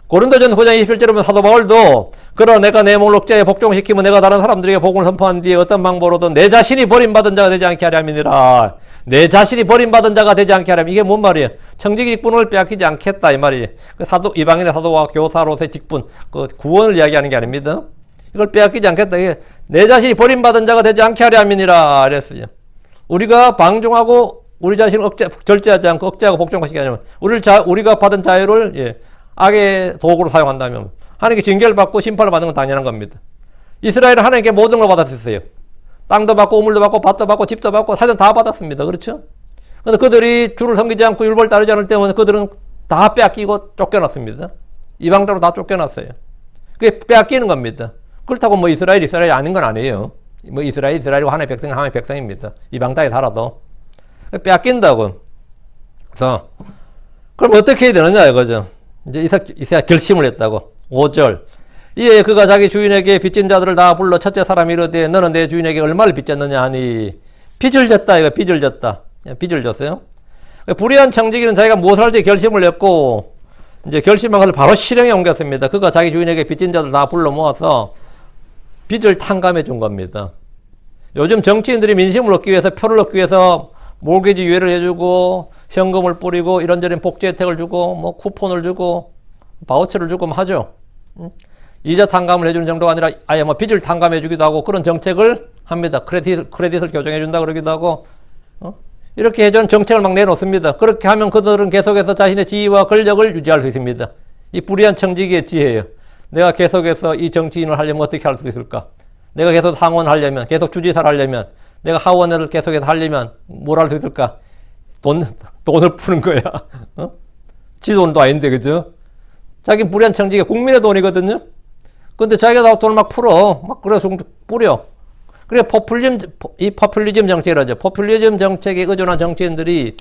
고린도전 9장 27절에 보면 사도 바울도 그러나 내가 내 몸을 억제하여 복종시키면 내가 다른 사람들에게 복음을 선포한 뒤에 어떤 방법으로든 내 자신이 버림받은 자가 되지 않게 하려 함이니라. 내 자신이 버림받은 자가 되지 않게 하려면 이게 뭔 말이에요? 청지기 직분을 빼앗기지 않겠다 이 말이에요. 이방인의 사도와 교사로서의 직분, 그 구원을 이야기하는 게 아닙니다. 이걸 빼앗기지 않겠다. 이게 내 자신이 버림받은 자가 되지 않게 하려 함이니라 이랬어요. 우리가 방종하고 우리 자신을 절제하지 않고 억제하고 복종하시게 하려면 우리가 받은 자유를 악의 도구로 사용한다면 하나님께 징계를 받고 심판을 받는 건 당연한 겁니다. 이스라엘은 하나님께 모든 걸 받았었어요. 땅도 받고 우물도 받고 밭도 받고 집도 받고 사전 다 받았습니다. 그렇죠? 그런데 그들이 주를 섬기지 않고 율법을 따르지 않을 때문에 그들은 다 빼앗기고 쫓겨났습니다. 이방자로 다 쫓겨났어요. 그게 빼앗기는 겁니다. 그렇다고 뭐 이스라엘이 아닌 건 아니에요. 뭐 이스라엘이고 하나님의 백성은 하나님의 백성입니다. 이방 땅에 살아도 빼앗긴다고. 그래서 그럼 어떻게 해야 되느냐 이거죠. 이제 이삭 결심을 했다고. 5절 이에 그가 자기 주인에게 빚진 자들을 다 불러 첫째 사람이 이르되 너는 내 주인에게 얼마를 빚졌느냐 하니 빚을 졌다. 이거 빚을 졌다. 빚을 졌어요. 불의한 청지기는 자기가 무엇을 할지 결심을 했고 이제 결심한 것을 바로 실행에 옮겼습니다. 그가 자기 주인에게 빚진 자들 다 불러 모아서 빚을 탕감해 준 겁니다. 요즘 정치인들이 민심을 얻기 위해서 표를 얻기 위해서 몰개지 유예를 해주고 현금을 뿌리고 이런저런 복지 혜택을 주고 뭐 쿠폰을 주고 바우처를 주고 하죠. 이자 탕감을 해주는 정도가 아니라 아예 뭐 빚을 탕감해 주기도 하고 그런 정책을 합니다. 크레딧을 교정해 준다 그러기도 하고 이렇게 해주는 정책을 막 내놓습니다. 그렇게 하면 그들은 계속해서 자신의 지위와 권력을 유지할 수 있습니다. 이 불의한 청지기의 지혜예요. 내가 계속해서 이 정치인을 하려면 어떻게 할 수 있을까? 내가 계속 상원을 하려면, 계속 주지사를 하려면, 내가 하원을 계속해서 하려면 뭘 할 수 있을까? 돈을 푸는 거야. 지 돈도 아닌데, 그죠? 자기 불의한 청지기가 국민의 돈이거든요? 근데 자기가 돈을 막 풀어. 막 그래서 뿌려. 그래, 포퓰리즘 정책이라죠. 포퓰리즘 정책에 의존한 정치인들이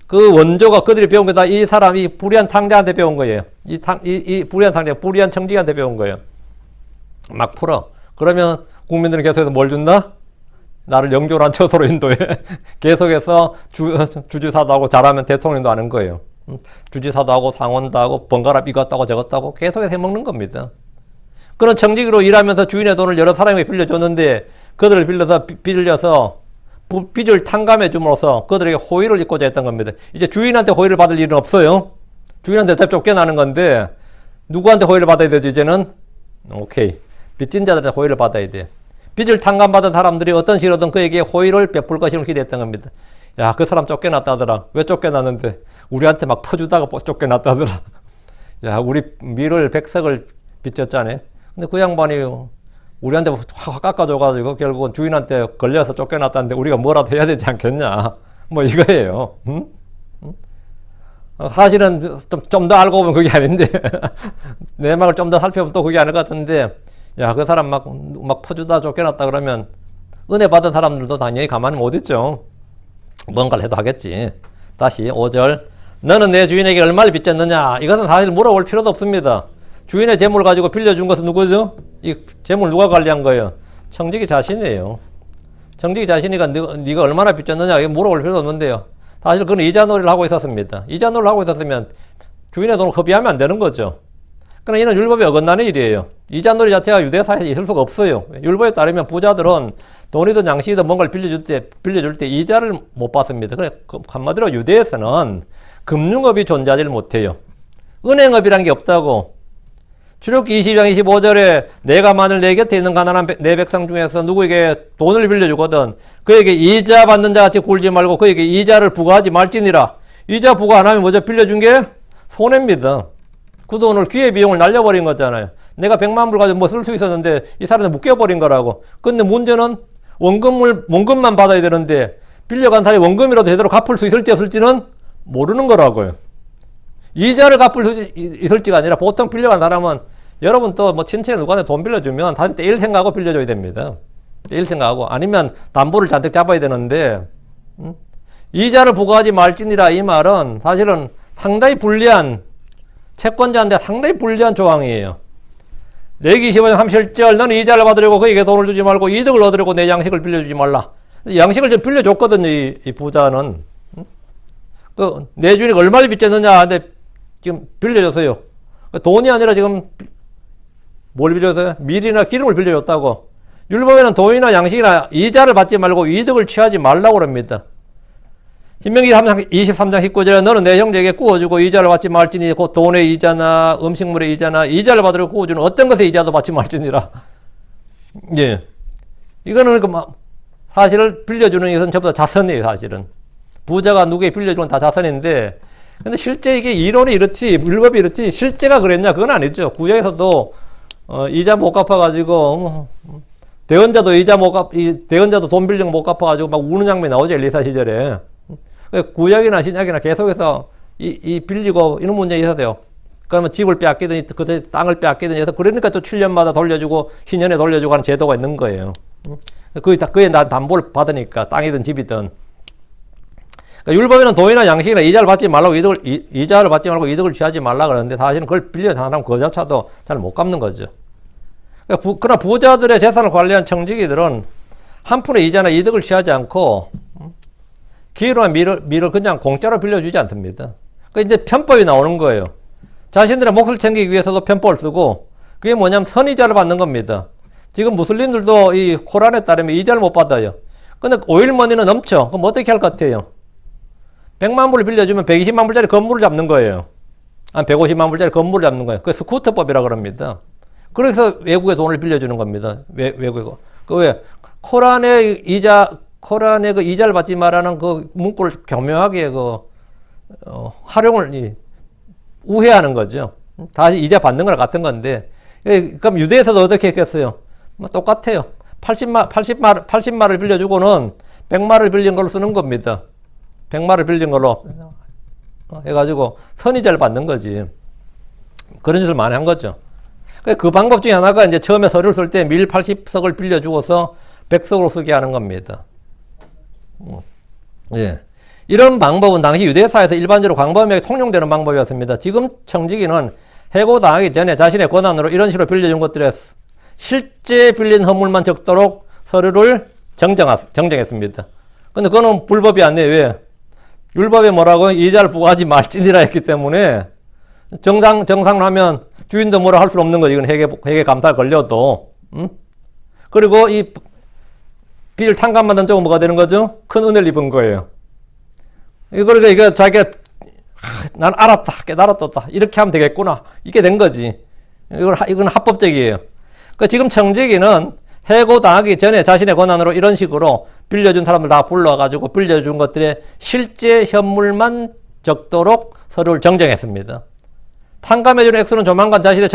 그 원조가 그들이 배운 거다. 이 사람이 불의한 탕자한테 배운 거예요. 이 불의한 탕자, 불의한 청지기한테 배운 거예요. 막 풀어. 그러면 국민들은 계속해서 뭘 준다? 나를 영조란 처소로 인도해. 계속해서 주지사도 하고 잘하면 대통령도 하는 거예요. 주지사도 하고 상원도 하고 번갈아 이것 하고 저것 하고 계속해서 해먹는 겁니다. 그런 청지기로 일하면서 주인의 돈을 여러 사람에게 빌려줬는데 그들을 빌려서 빚을 탕감해 줌으로써 그들에게 호의를 입고자 했던 겁니다. 이제 주인한테 호의를 받을 일은 없어요. 주인한테 어차피 쫓겨나는 건데 누구한테 호의를 받아야 되죠 이제는? 오케이. 빚진 자들한테 호의를 받아야 돼. 빚을 탕감받은 사람들이 어떤 식으로든 그에게 호의를 베풀 것임을 기대했던 겁니다. 야, 그 사람 쫓겨났다더라. 왜 쫓겨났는데? 우리한테 막 퍼주다가 쫓겨났다더라. 야, 우리 밀을 100석을 빚졌잖아요. 근데 그 양반이 우리한테 확 깎아줘가지고 결국은 주인한테 걸려서 쫓겨났다는데 우리가 뭐라도 해야 되지 않겠냐. 뭐 이거예요. 응? 응? 사실은 좀 더 알고 보면 그게 아닌데 내막을 좀 더 살펴보면 또 그게 아닐 것 같은데, 야, 그 사람 막 퍼주다 쫓겨났다 그러면 은혜 받은 사람들도 당연히 가만히 못 있죠. 뭔가를 해도 하겠지. 다시 5절. 너는 내 주인에게 얼마를 빚졌느냐? 이것은 사실 물어볼 필요도 없습니다. 주인의 재물을 가지고 빌려준 것은 누구죠? 이 재물 누가 관리한 거예요? 청지기 자신이에요. 청지기 자신이가 네가 얼마나 빚졌느냐? 이거 물어볼 필요도 없는데요. 사실 그는 이자놀이를 하고 있었습니다. 이자놀이를 하고 있었으면 주인의 돈을 허비하면 안 되는 거죠. 그러나 이는 율법에 어긋나는 일이에요. 이자놀이 자체가 유대사에서 있을 수가 없어요. 율법에 따르면 부자들은 돈이든 양식이든 뭔가를 빌려줄 때 이자를 못 받습니다. 그래, 한마디로 유대에서는 금융업이 존재하지 못해요. 은행업이란 게 없다고. 출애굽기 20장 25절에 내가 만일 내 곁에 있는 가난한 내 백성 중에서 누구에게 돈을 빌려주거든 그에게 이자 받는 자 같이 굴지 말고 그에게 이자를 부과하지 말지니라. 이자 부과 안 하면 뭐죠? 빌려준 게 손해입니다. 그 돈을 기회비용을 날려버린 거잖아요. 내가 100만 불 가지고 뭐 쓸 수 있었는데 이 사람한테 묶여버린 거라고. 근데 문제는 원금만 받아야 되는데 빌려간 사람이 원금이라도 제대로 갚을 수 있을지 없을지는 모르는 거라고요. 이자를 갚을 수 있을지가 아니라 보통 빌려간 사람은 여러분 또 뭐 친척 누구한테 돈 빌려주면 다시 떼일 생각하고 빌려줘야 됩니다. 떼일 생각하고 아니면 담보를 잔뜩 잡아야 되는데 이자를 부과하지 말지니라 이 말은 사실은 상당히 불리한 채권자한테 상당히 불리한 조항이에요. 레위기 25장 37절 너는 이자를 받으려고 그에게 돈을 주지 말고 이득을 얻으려고 내 양식을 빌려주지 말라. 양식을 좀 빌려줬거든요. 이 부자는. 내 주인이 얼마를 빚졌느냐 근데 지금 빌려줬어요. 돈이 아니라 지금 뭘 빌려줬어요? 밀이나 기름을 빌려줬다고. 율법에는 돈이나 양식이나 이자를 받지 말고 이득을 취하지 말라고 합니다. 신명기 23장 19절에 너는 내 형제에게 구워주고 이자를 받지 말지니 곧 돈의 이자나 음식물의 이자나 이자를 받으려 구워주는 어떤 것의 이자도 받지 말지니라. 예. 이거는 사실을 빌려주는 것은 전부 다 자선이에요, 사실은. 부자가 누구에게 빌려주는 다 자선인데, 근데 실제 이게 이론이 이렇지, 율법이 이렇지, 실제가 그랬냐? 그건 아니죠. 구약에서도, 이자 못 갚아가지고, 대언자도 돈 빌려서 못 갚아가지고 막 우는 장면이 나오죠, 엘리사 시절에. 구약이나 신약이나 계속해서 이 빌리고 이런 문제가 있었어요. 그러면 집을 빼앗기더니 그 땅을 빼앗기더니 해서 그러니까 또 7년마다 돌려주고 신년에 돌려주고 하는 제도가 있는 거예요. 그게 나 담보를 받으니까 땅이든 집이든. 그러니까 율법에는 돈이나 양식이나 이자를 받지 말고 이자를 받지 말고 이득을 취하지 말라 그러는데 사실은 그걸 빌려 사람 그자차도 잘 못 갚는 거죠. 그러나 부자들의 재산을 관리한 청지기들은 한 푼의 이자나 이득을 취하지 않고 기회로나 밀을 그냥 공짜로 빌려주지 않습니다. 그러니까 이제 편법이 나오는 거예요. 자신들의 몫을 챙기기 위해서도 편법을 쓰고 그게 뭐냐면 선이자를 받는 겁니다. 지금 무슬림들도 이 코란에 따르면 이자를 못 받아요. 근데 오일머니는 넘쳐. 그럼 어떻게 할 것 같아요? 100만 불을 빌려주면 120만 불짜리 건물을 잡는 거예요. 한 150만 불짜리 건물을 잡는 거예요. 그게 스쿠터법이라고 그럽니다. 그래서 외국에 돈을 빌려주는 겁니다. 외국에. 왜? 코란의 그 이자를 받지 말라는 그 문구를 교묘하게 활용을 우회하는 거죠. 다시 이자 받는 거랑 같은 건데. 그럼 유대에서도 어떻게 했겠어요? 똑같아요. 80마를 빌려주고는 100마를 빌린 걸로 쓰는 겁니다. 100마를 빌린 걸로 해가지고 선이자를 받는 거지. 그런 짓을 많이 한 거죠. 그 방법 중에 하나가 이제 처음에 서류를 쓸 때 밀 80석을 빌려주고서 100석으로 쓰게 하는 겁니다. 예. 이런 방법은 당시 유대사에서 일반적으로 광범위하게 통용되는 방법이었습니다. 지금 청지기는 해고당하기 전에 자신의 권한으로 이런 식으로 빌려준 것들에 실제 빌린 허물만 적도록 서류를 정정했습니다. 근데 그거는 불법이 아니에요. 왜? 율법에 뭐라고? 이자를 부과하지 말지니라 했기 때문에 정상을 하면 주인도 뭐라 할 수 없는 거지. 이건 회계 감찰 걸려도. 그리고 이 빚을 탕감받는 쪽은 뭐가 되는 거죠? 큰 은혜를 입은 거예요. 이거 자기가 난 알았다, 깨달았다 이렇게 하면 되겠구나 이게 된 거지. 이건 합법적이에요. 그러니까 지금 청지기는 해고당하기 전에 자신의 권한으로 이런 식으로 빌려준 사람들 다 불러가지고 빌려준 것들의 실제 현물만 적도록 서류를 정정했습니다. 탕감해주는 액수는 조만간 자신의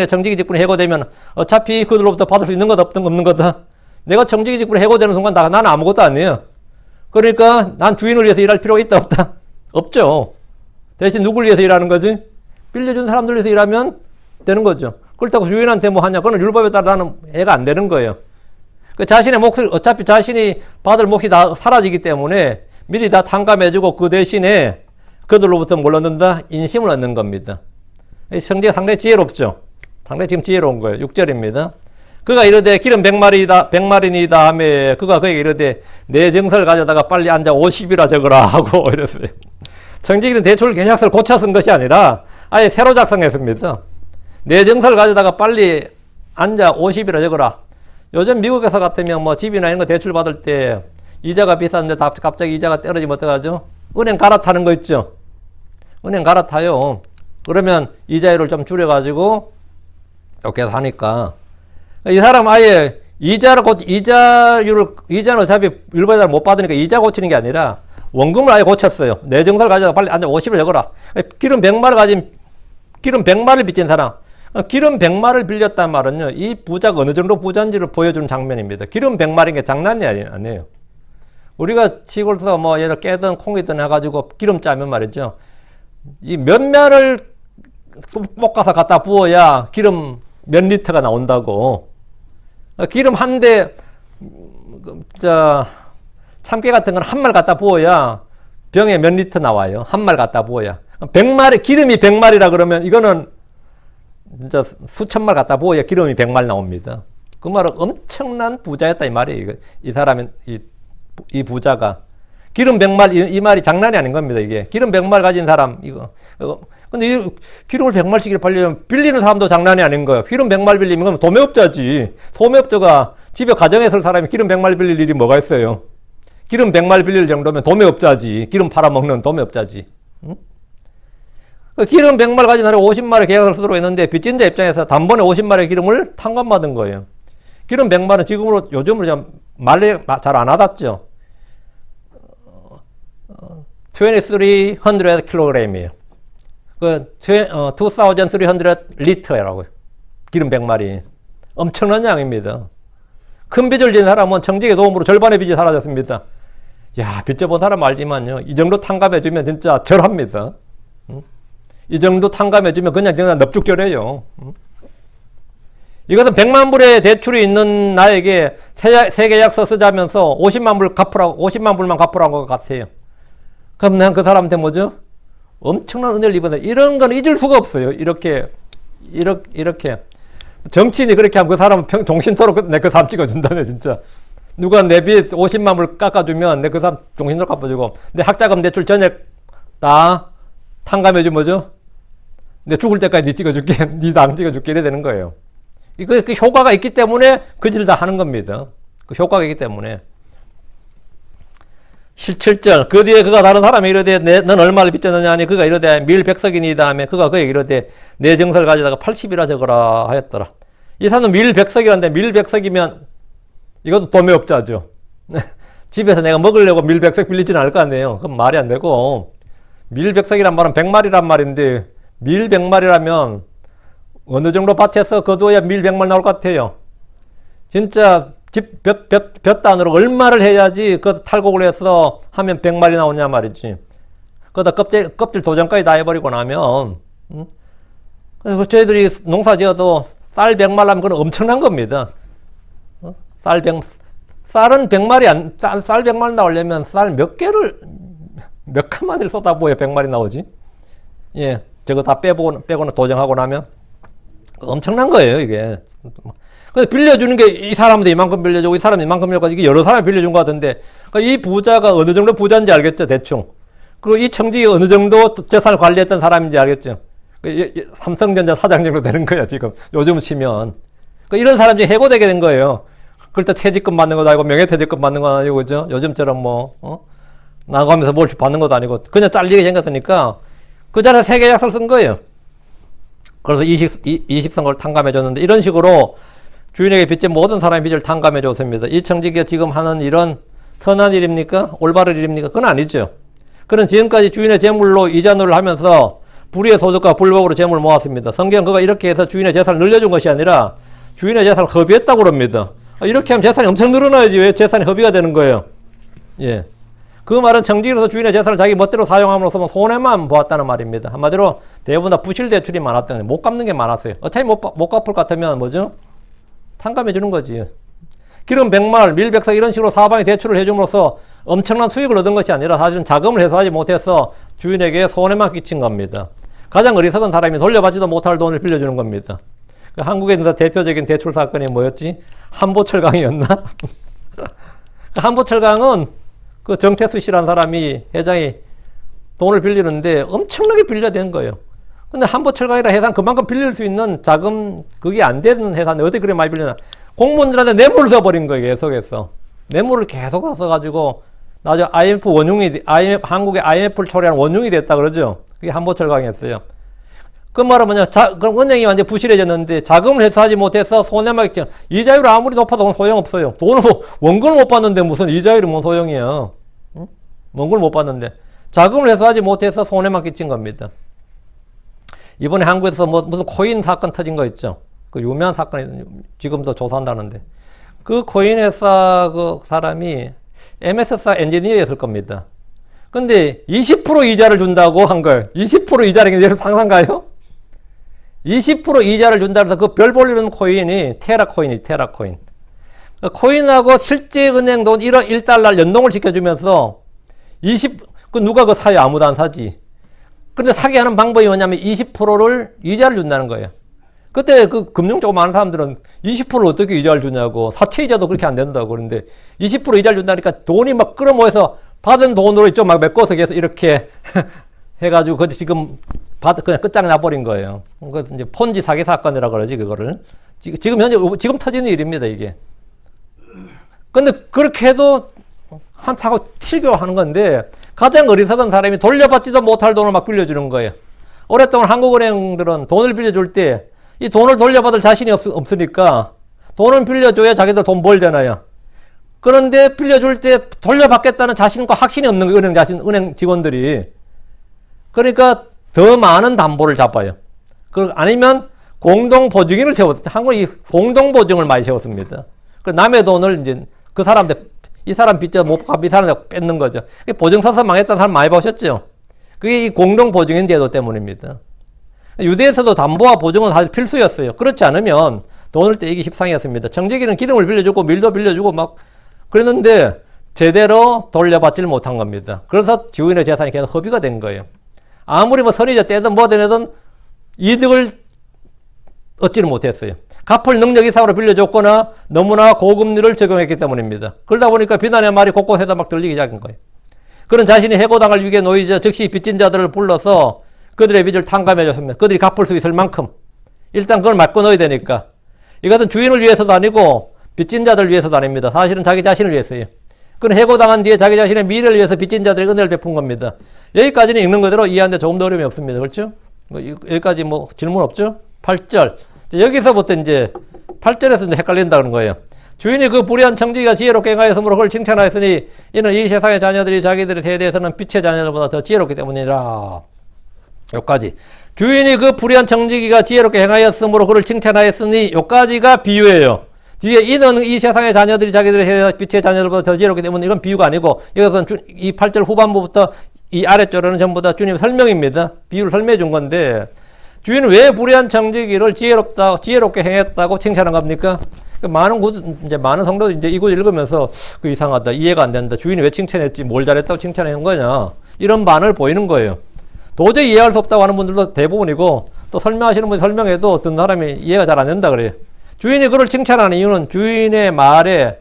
정직이 직분이 해고되면 어차피 그들로부터 받을 수 있는 것 없는 거다. 내가 정직이 직분이 해고되는 순간 나는 아무것도 아니에요. 그러니까 난 주인을 위해서 일할 필요가 있다 없다? 없죠. 대신 누굴 위해서 일하는 거지? 빌려준 사람들 위해서 일하면 되는 거죠. 그렇다고 주인한테 뭐 하냐? 그건 율법에 따라 나는 해가 안 되는 거예요. 그 자신의 몫을 어차피 자신이 받을 몫이 다 사라지기 때문에 미리 다 탕감해주고 그 대신에 그들로부터 뭘 얻는다? 인심을 얻는 겁니다. 성제가 상당히 지혜롭죠. 상당히 지금 지혜로운 거예요. 6절입니다. 그가 이르되 기름 100마리니다 하며 그가 그에게 이르되 내 정서를 가져다가 빨리 앉아 50이라 적으라 하고 이랬어요. 정직이는 대출 계약서를 고쳐 쓴 것이 아니라 아예 새로 작성했습니다. 내 정서를 가져다가 빨리 앉아 50이라 적으라. 요즘 미국에서 같으면 뭐 집이나 이런 거 대출 받을 때 이자가 비싼데 갑자기 이자가 떨어지면 어떡하죠? 은행 갈아타는 거 있죠? 은행 갈아타요. 그러면 이자율을 좀 줄여가지고 이렇게 하니까 이 사람 아예 이자는 어차피 율법에 못 받으니까 이자 고치는 게 아니라 원금을 아예 고쳤어요. 내 정서를 가져다 빨리 앉아 50을 적어라. 기름 100마를 빚진 사람. 기름 100마를 빌렸단 말은요, 이 부자가 어느 정도 부자인지를 보여주는 장면입니다. 기름 100마리인 게 장난이 아니에요. 우리가 시골에서 뭐 예를 깨든 콩이든 해가지고 기름 짜면 말이죠. 이 몇 면을 볶아서 갖다 부어야 기름 몇 리터가 나온다고. 기름 한 대, 참깨 같은 건 한 말 갖다 부어야 병에 몇 리터 나와요. 한 말 갖다 부어야. 100마리, 기름이 100마리라 그러면 이거는 진짜 수천 말 갖다 부어야 기름이 100말 나옵니다. 그 말은 엄청난 부자였다 이 말이에요. 이 사람은, 이 부자가. 기름 100말, 이 말이 장난이 아닌 겁니다, 이게. 기름 100말 가진 사람, 이거. 근데 이 기름을 100말씩 팔려면 빌리는 사람도 장난이 아닌 거예요. 기름 100말 빌리면 그럼 도매업자지. 소매업자가 집에 가정에 설 사람이 기름 100말 빌릴 일이 뭐가 있어요? 기름 100말 빌릴 정도면 도매업자지. 기름 팔아먹는 도매업자지. 응? 기름 100말 가진 사람이 50마리 계약을 쓰도록 했는데 빚진 자 입장에서 단번에 50마리 기름을 탕감받은 거예요. 기름 100마리는 지금으로 요즘으로 좀 말이 잘 안 와닿죠. 2300kg이에요. 그 2300 리터라고요. 기름 100마리. 엄청난 양입니다. 큰 빚을 진 사람은 정직의 도움으로 절반의 빚이 사라졌습니다. 야, 빚 져본 사람 알지만요. 이 정도 탕감해주면 진짜 절합니다. 이 정도 탕감해주면 그냥 넙죽결해요. 이것은 100만 불의 대출이 있는 나에게 세계약서 쓰자면서 50만 불만 갚으라고 것 같아요. 그럼 난 그 사람한테 뭐죠? 엄청난 은혜를 입었는데 이런 건 잊을 수가 없어요. 이렇게. 정치인이 그렇게 하면 그 사람은 종신토록 내 그 사람 찍어준다네, 진짜. 누가 내 빚 50만 불 깎아주면 내 그 사람 종신토록 갚아주고, 내 학자금 대출 전액 다 탕감해주면 뭐죠? 내 죽을 때까지 니 찍어줄게, 니 당 찍어줄게, 이래 되는 거예요. 그 효과가 있기 때문에 그 짓을 다 하는 겁니다. 그 효과가 있기 때문에. 17절. 그 뒤에 그가 다른 사람이 이르되 넌 얼마를 빚졌느냐 하니 그가 이르되 밀 100석이니이다 하며 그가 그에게 이르되 내 정서를 가져다가 80이라 적어라 하였더라. 이 사람은 밀 100석이라는데 밀 100석이면 이것도 도매업자죠. 집에서 내가 먹으려고 밀 100석 빌리지는 않을 거 아니에요. 그럼 말이 안 되고 밀 100석이란 말은 100마리란 말인데 밀 100마리라면 어느 정도 밭에서 거두어야 밀 100마리 나올 것 같아요. 진짜 집 몇 단으로 얼마를 해야지 그 탈곡을 해서 하면 100마리 나오냐 말이지. 그러다 껍질 도전까지 다 해버리고 나면 그래서 저희들이 농사 지어도 쌀 100마리 하면 그건 엄청난 겁니다. 쌀은 100마리 쌀 100마리 나오려면 쌀 몇 칸만을 쏟아부어야 100마리 나오지. 예, 저거 다 빼고는 도정하고 나면 엄청난 거예요, 이게. 근데 빌려주는 게 이 사람한테 이만큼 빌려주고 이 사람이 이만큼 빌려주고 이게 여러 사람이 빌려준 것 같은데 그러니까 이 부자가 어느 정도 부자인지 알겠죠, 대충. 그리고 이 청직이 어느 정도 재산을 관리했던 사람인지 알겠죠. 삼성전자 사장 정도 되는 거야, 지금. 요즘 치면. 그러니까 이런 사람 중에 해고되게 된 거예요. 그럴 때 퇴직금 받는 것도 아니고 명예퇴직금 받는 건 아니고, 그죠? 요즘처럼 나가면서 뭘 받는 것도 아니고 그냥 잘리게 생겼으니까 그 자리에 세계약서를 쓴 거예요. 그래서 20성을 탕감해줬는데 이런 식으로 주인에게 빚진 모든 사람의 빚을 탕감해줬습니다. 이 청직이 지금 하는 일은 선한 일입니까? 올바른 일입니까? 그건 아니죠. 그는 지금까지 주인의 재물로 이자노를 하면서 불의의 소득과 불법으로 재물을 모았습니다. 성경 그가 이렇게 해서 주인의 재산을 늘려준 것이 아니라 주인의 재산을 허비했다고 그럽니다. 이렇게 하면 재산이 엄청 늘어나야지 왜 재산이 허비가 되는 거예요. 예. 그 말은 정직으로서 주인의 재산을 자기 멋대로 사용함으로써 손해만 보았다는 말입니다. 한마디로 대부분 다 부실 대출이 많았다는 거예요. 못 갚는 게 많았어요. 어차피 못 갚을 것 같으면 뭐죠? 탕감해 주는 거지. 기름 100마을, 밀 100석 이런 식으로 사방에 대출을 해줌으로써 엄청난 수익을 얻은 것이 아니라 사실은 자금을 회수하지 못해서 주인에게 손해만 끼친 겁니다. 가장 어리석은 사람이 돌려받지도 못할 돈을 빌려주는 겁니다. 한국에 있는 대표적인 대출 사건이 뭐였지? 한보철강이었나? 한보철강은 그 정태수 씨라는 사람이 회장이 돈을 빌리는데 엄청나게 빌려댄 거예요. 근데 한보철강이라 회사는 그만큼 빌릴 수 있는 자금 그게 안 되는 회사인데 어떻게 그래 많이 빌리나? 공무원들한테 뇌물을 써버린 거예요. 계속해서. 뇌물을 계속 써가지고 나중에 한국의 IMF를 초래한 원흉이 됐다 그러죠. 그게 한보철강이었어요. 그 말은 뭐냐? 그럼 은행이 완전 부실해졌는데 자금을 회수하지 못해서 손해만 있죠. 이자율이 아무리 높아도 소용없어요. 돈을 원금을 못 받는데 무슨 이자율이 뭔 소용이야. 응? 원금을 못 받는데 자금을 회수하지 못해서 손해만 끼친 겁니다. 이번에 한국에서 무슨 코인 사건 터진 거 있죠. 그 유명한 사건이 지금도 조사한다는데 그 코인 회사 그 사람이 MS사 엔지니어였을 겁니다. 근데 20% 이자를 준다고 한 거예요. 20% 이자라는 게 상상가요? 20% 이자를 준다 해서 그 별 볼리는 코인이 테라코인이 테라코인. 코인하고 실제 은행 돈 1달러 연동을 시켜주면서 누가 그거 사요? 아무도 안 사지. 그런데 사게 하는 방법이 뭐냐면 20%를 이자를 준다는 거예요. 그때 그 금융 조금 아는 사람들은 20%를 어떻게 이자를 주냐고. 사채 이자도 그렇게 안 된다고. 그런데 20% 이자를 준다니까 돈이 막 끌어모여서 받은 돈으로 좀 막 메꿔서 계속 이렇게 해가지고 그때 지금 그냥 끝장나버린 거예요. 그래서 이제 폰지 사기 사건이라고 그러지, 그거를. 지금 지금 터지는 일입니다, 이게. 근데 그렇게 해도 한타고 튀겨 하는 건데, 가장 어리석은 사람이 돌려받지도 못할 돈을 막 빌려주는 거예요. 오랫동안 한국은행들은 돈을 빌려줄 때, 이 돈을 돌려받을 자신이 없으니까, 돈을 빌려줘야 자기들 돈 벌잖아요. 그런데 빌려줄 때 돌려받겠다는 자신과 확신이 없는 거예요, 은행 직원들이. 그러니까, 더 많은 담보를 잡아요. 아니면 공동보증인을 세웠어요. 한국은 공동보증을 많이 세웠습니다. 남의 돈을 이제 그 사람한테 이 사람 빚져 못 갚이 사람한테 뺏는 거죠. 보증 서서 망했다는 사람 많이 보셨죠? 그게 이 공동보증인 제도 때문입니다. 유대에서도 담보와 보증은 사실 필수였어요. 그렇지 않으면 돈을 떼기 십상이었습니다. 정직이는 기름을 빌려주고 밀도 빌려주고 막 그랬는데 제대로 돌려받지를 못한 겁니다. 그래서 주인의 재산이 계속 허비가 된 거예요. 아무리 뭐 선의자 떼든 뭐든 해든 이득을 얻지를 못했어요. 갚을 능력 이상으로 빌려줬거나 너무나 고금리를 적용했기 때문입니다. 그러다 보니까 비난의 말이 곳곳에서 막 들리기 시작한 거예요. 그런 자신이 해고당할 위기에 놓이자 즉시 빚진 자들을 불러서 그들의 빚을 탕감해줬습니다. 그들이 갚을 수 있을 만큼. 일단 그걸 맞고 넣어야 되니까. 이것은 주인을 위해서도 아니고 빚진 자들을 위해서도 아닙니다. 사실은 자기 자신을 위해서예요. 그는 해고당한 뒤에 자기 자신의 미래를 위해서 빚진 자들에게 은혜를 베푼 겁니다. 여기까지는 읽는 그대로 이해하는데 조금 더 어려움이 없습니다. 그렇죠? 여기까지 뭐 질문 없죠? 8절. 여기서부터 이제 8절에서 이제 헷갈린다 그런 거예요. 주인이 그 불의한 청지기가 지혜롭게 행하였으므로 그걸 칭찬하였으니 이는 이 세상의 자녀들이 자기들의 세대에서는 빛의 자녀들보다 더 지혜롭기 때문이라. 여기까지. 주인이 그 불의한 청지기가 지혜롭게 행하였으므로 그를 칭찬하였으니 여기까지가 비유예요. 뒤에 이는 이 세상의 자녀들이 자기들의 세대 빛의 자녀들보다 더 지혜롭기 때문에 이건 비유가 아니고 이것은 이 8절 후반부부터 이 아래쪽으로는 전부 다 주님 설명입니다. 비유를 설명해 준 건데 주인은 왜 불의한 청지기를 지혜롭게 행했다고 칭찬한 겁니까? 많은 성도들이 이제 이 구절 읽으면서 그 이상하다, 이해가 안 된다, 주인이 왜 칭찬했지, 뭘 잘했다고 칭찬한 거냐, 이런 반을 보이는 거예요. 도저히 이해할 수 없다고 하는 분들도 대부분이고 또 설명하시는 분이 설명해도 어떤 사람이 이해가 잘 안 된다 그래요. 주인이 그를 칭찬하는 이유는 주인의 말에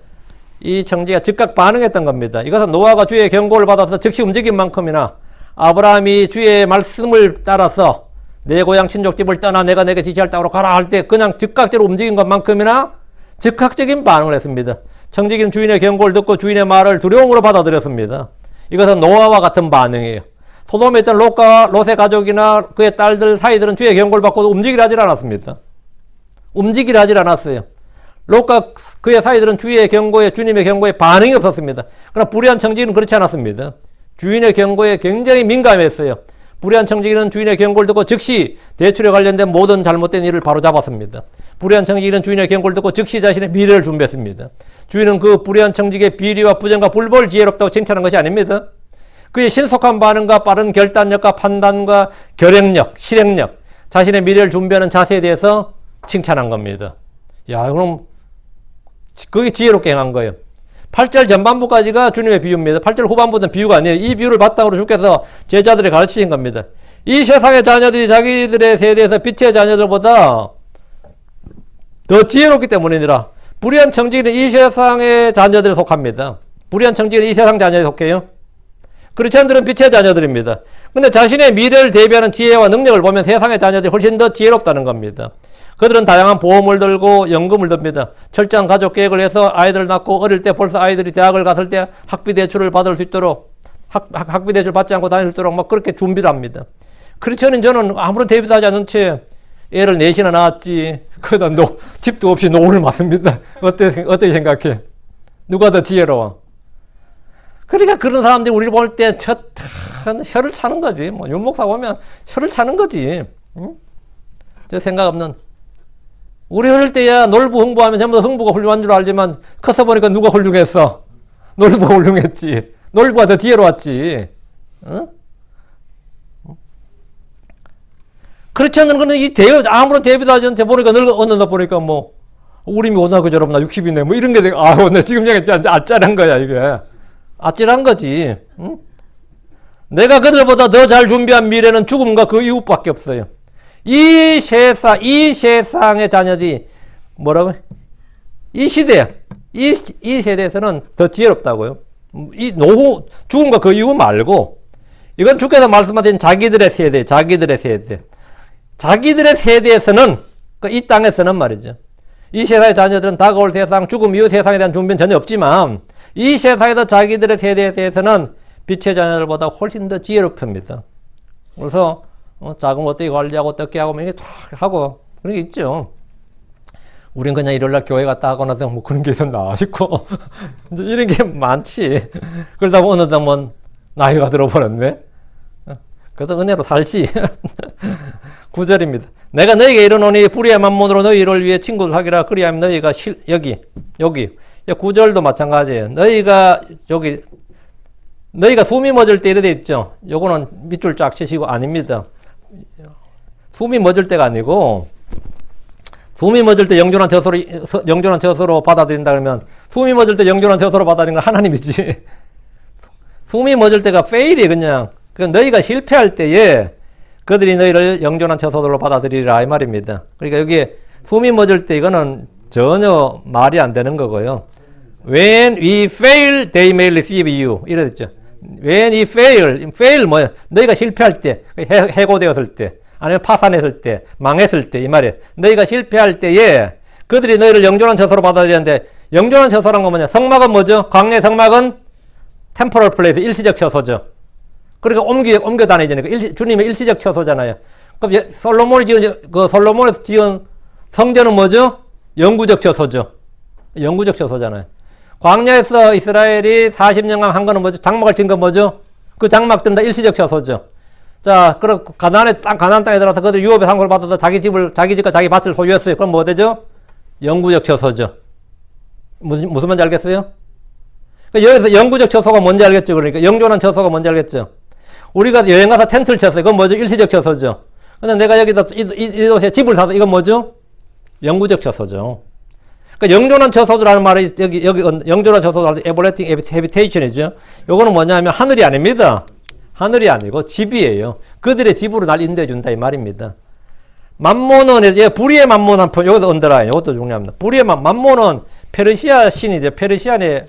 이 청지기가 즉각 반응했던 겁니다. 이것은 노아가 주의 경고를 받아서 즉시 움직인 만큼이나 아브라함이 주의 말씀을 따라서 내 고향 친족집을 떠나 내가 내게 지시할 땅으로 가라 할 때 그냥 즉각적으로 움직인 것만큼이나 즉각적인 반응을 했습니다. 청지기는 주인의 경고를 듣고 주인의 말을 두려움으로 받아들였습니다. 이것은 노아와 같은 반응이에요. 소돔에 있던 롯의 가족이나 그의 딸들 사이들은 주의 경고를 받고도 움직이려 하질 않았습니다. 움직이려 하질 않았어요. 롯과 그의 사이들은 주님의 경고에 반응이 없었습니다. 그러나 불의한 청지기는 그렇지 않았습니다. 주인의 경고에 굉장히 민감했어요. 불의한 청지기는 주인의 경고를 듣고 즉시 대출에 관련된 모든 잘못된 일을 바로 잡았습니다. 불의한 청지기는 주인의 경고를 듣고 즉시 자신의 미래를 준비했습니다. 주인은 그 불의한 청지기의 비리와 부정과 불법을 지혜롭다고 칭찬한 것이 아닙니다. 그의 신속한 반응과 빠른 결단력과 판단과 결행력, 실행력, 자신의 미래를 준비하는 자세에 대해서 칭찬한 겁니다. 야, 그럼 그게 지혜롭게 행한 거예요. 8절 전반부까지가 주님의 비유입니다. 8절 후반부는 비유가 아니에요. 이 비유를 바탕으로 주께서 제자들에 가르치신 겁니다. 이 세상의 자녀들이 자기들의 세대에서 빛의 자녀들보다 더 지혜롭기 때문이니라. 불의한 청지기는 이 세상의 자녀들에 속합니다. 불의한 청지기는 이 세상 자녀에 속해요. 크리스천들은 빛의 자녀들입니다. 근데 자신의 미래를 대비하는 지혜와 능력을 보면 세상의 자녀들이 훨씬 더 지혜롭다는 겁니다. 그들은 다양한 보험을 들고 연금을 듭니다. 철저한 가족 계획을 해서 아이들을 낳고 어릴 때 벌써 아이들이 대학을 갔을 때 학비 대출을 받을 수 있도록 학비 대출 받지 않고 다닐 수 있도록 막 그렇게 준비를 합니다. 크리스천인 저는 아무런 대비도 하지 않은 채 애를 넷이나 낳았지. 그러다 집도 없이 노후를 맞습니다. 어떻게 생각해? 누가 더 지혜로워? 그러니까 그런 사람들이 우리를 볼 때 혀를 차는 거지. 뭐 윤목사 보면 혀를 차는 거지. 응? 저 생각 없는. 우리 어릴 때야 놀부 흥부하면 전부 다 흥부가 훌륭한 줄 알지만 커서 보니까 누가 훌륭했어? 놀부가 훌륭했지. 놀부가 더 지혜로웠지. 응? 그렇지 않는 거는 아무런 대비도 하지 않는데 보니까 어느 날 보니까 뭐 우리 고등학교 졸업 나 60이네 뭐 이런 게 나 지금 얘기 아찔한 거야 이게. 아찔한 거지. 응? 내가 그들보다 더 잘 준비한 미래는 죽음과 그 이후밖에 없어요. 이 세상의 자녀들이 뭐라고? 이 세대에서는 더 지혜롭다고요. 이 죽음과 그 이후 말고 이건 주께서 말씀하신 자기들의 세대에서는 이 땅에서는 말이죠. 이 세상의 자녀들은 다가올 세상, 죽음 이후 세상에 대한 준비는 전혀 없지만 이 세상에서 자기들의 세대에 대해서는 빛의 자녀들보다 훨씬 더 지혜롭습니다. 그래서 자금 어떻게 관리하고 어떻게 하고 이렇게 쫙 하고 그런 게 있죠. 우린 그냥 일요일날 교회 갔다 하고 나서 뭐 그런 게 있었나 싶고 이제 이런 게 많지. 그러다 보면 어느덧 뭐 나이가 들어버렸네. 그래도 은혜로 살지. 9절입니다. 내가 너희에게 이르노니 불의의 만몬으로 너희를 위해 친구를 하기라. 그리하면 너희가 여기 9절도 마찬가지예요. 너희가 숨이 멎을 때 이래 돼 있죠. 요거는 밑줄 쫙 치시고 아닙니다. 숨이 멎을 때가 아니고 숨이 멎을 때 영존한 저소로 받아들인다 그러면 숨이 멎을 때 영존한 저소로 받아들이는 건 하나님이지. 숨이 멎을 때가 fail이 그냥 너희가 실패할 때에 그들이 너희를 영존한 처소들로 받아들이라 이 말입니다. 그러니까 여기 숨이 멎을 때 이거는 전혀 말이 안 되는 거고요. When we fail, they may receive you. 이래 됐죠. When we fail 뭐야? 너희가 실패할 때, 해고되었을 때, 아니면 파산했을 때, 망했을 때 이 말이에요. 너희가 실패할 때에 그들이 너희를 영존한 처소로 받아들이는데 영존한 처소란 건 뭐냐? 성막은 뭐죠? 광야의 성막은 temporal place, 일시적 처소죠. 그러니까 옮겨 다니니까 주님의 일시적 처소잖아요. 그럼 솔로몬에서 지은 성전은 뭐죠? 영구적 처소죠. 영구적 처소잖아요. 광야에서 이스라엘이 40년간 한 거는 뭐죠? 장막을 친 건 뭐죠? 그 장막들은 다 일시적 처소죠. 자, 그럼 가나안 땅에 들어서 그들 유업의 상속을 받아서 자기 집과 자기 밭을 소유했어요. 그럼 뭐 되죠? 영구적 처소죠. 무슨 말인지 알겠어요? 여기서 영구적 처소가 뭔지 알겠죠? 그러니까 영존한 처소가 뭔지 알겠죠? 우리가 여행 가서 텐트를 쳤어요. 그건 뭐죠? 일시적 처소죠. 근데 내가 여기서 이 곳에 집을 사서 이건 뭐죠? 영구적 처소죠. 그러니까 영존한 처소라는 말이 여기 영존한 처소도 everlasting habitation이죠. 요거는 뭐냐면 하늘이 아닙니다. 하늘이 아니고 집이에요. 그들의 집으로 날 인도해 준다 이 말입니다. 만몬은 불의의 만몬 한 편, 여기도 언더라인, 이것도 중요합니다. 불의의 만몬은 페르시아 신이죠.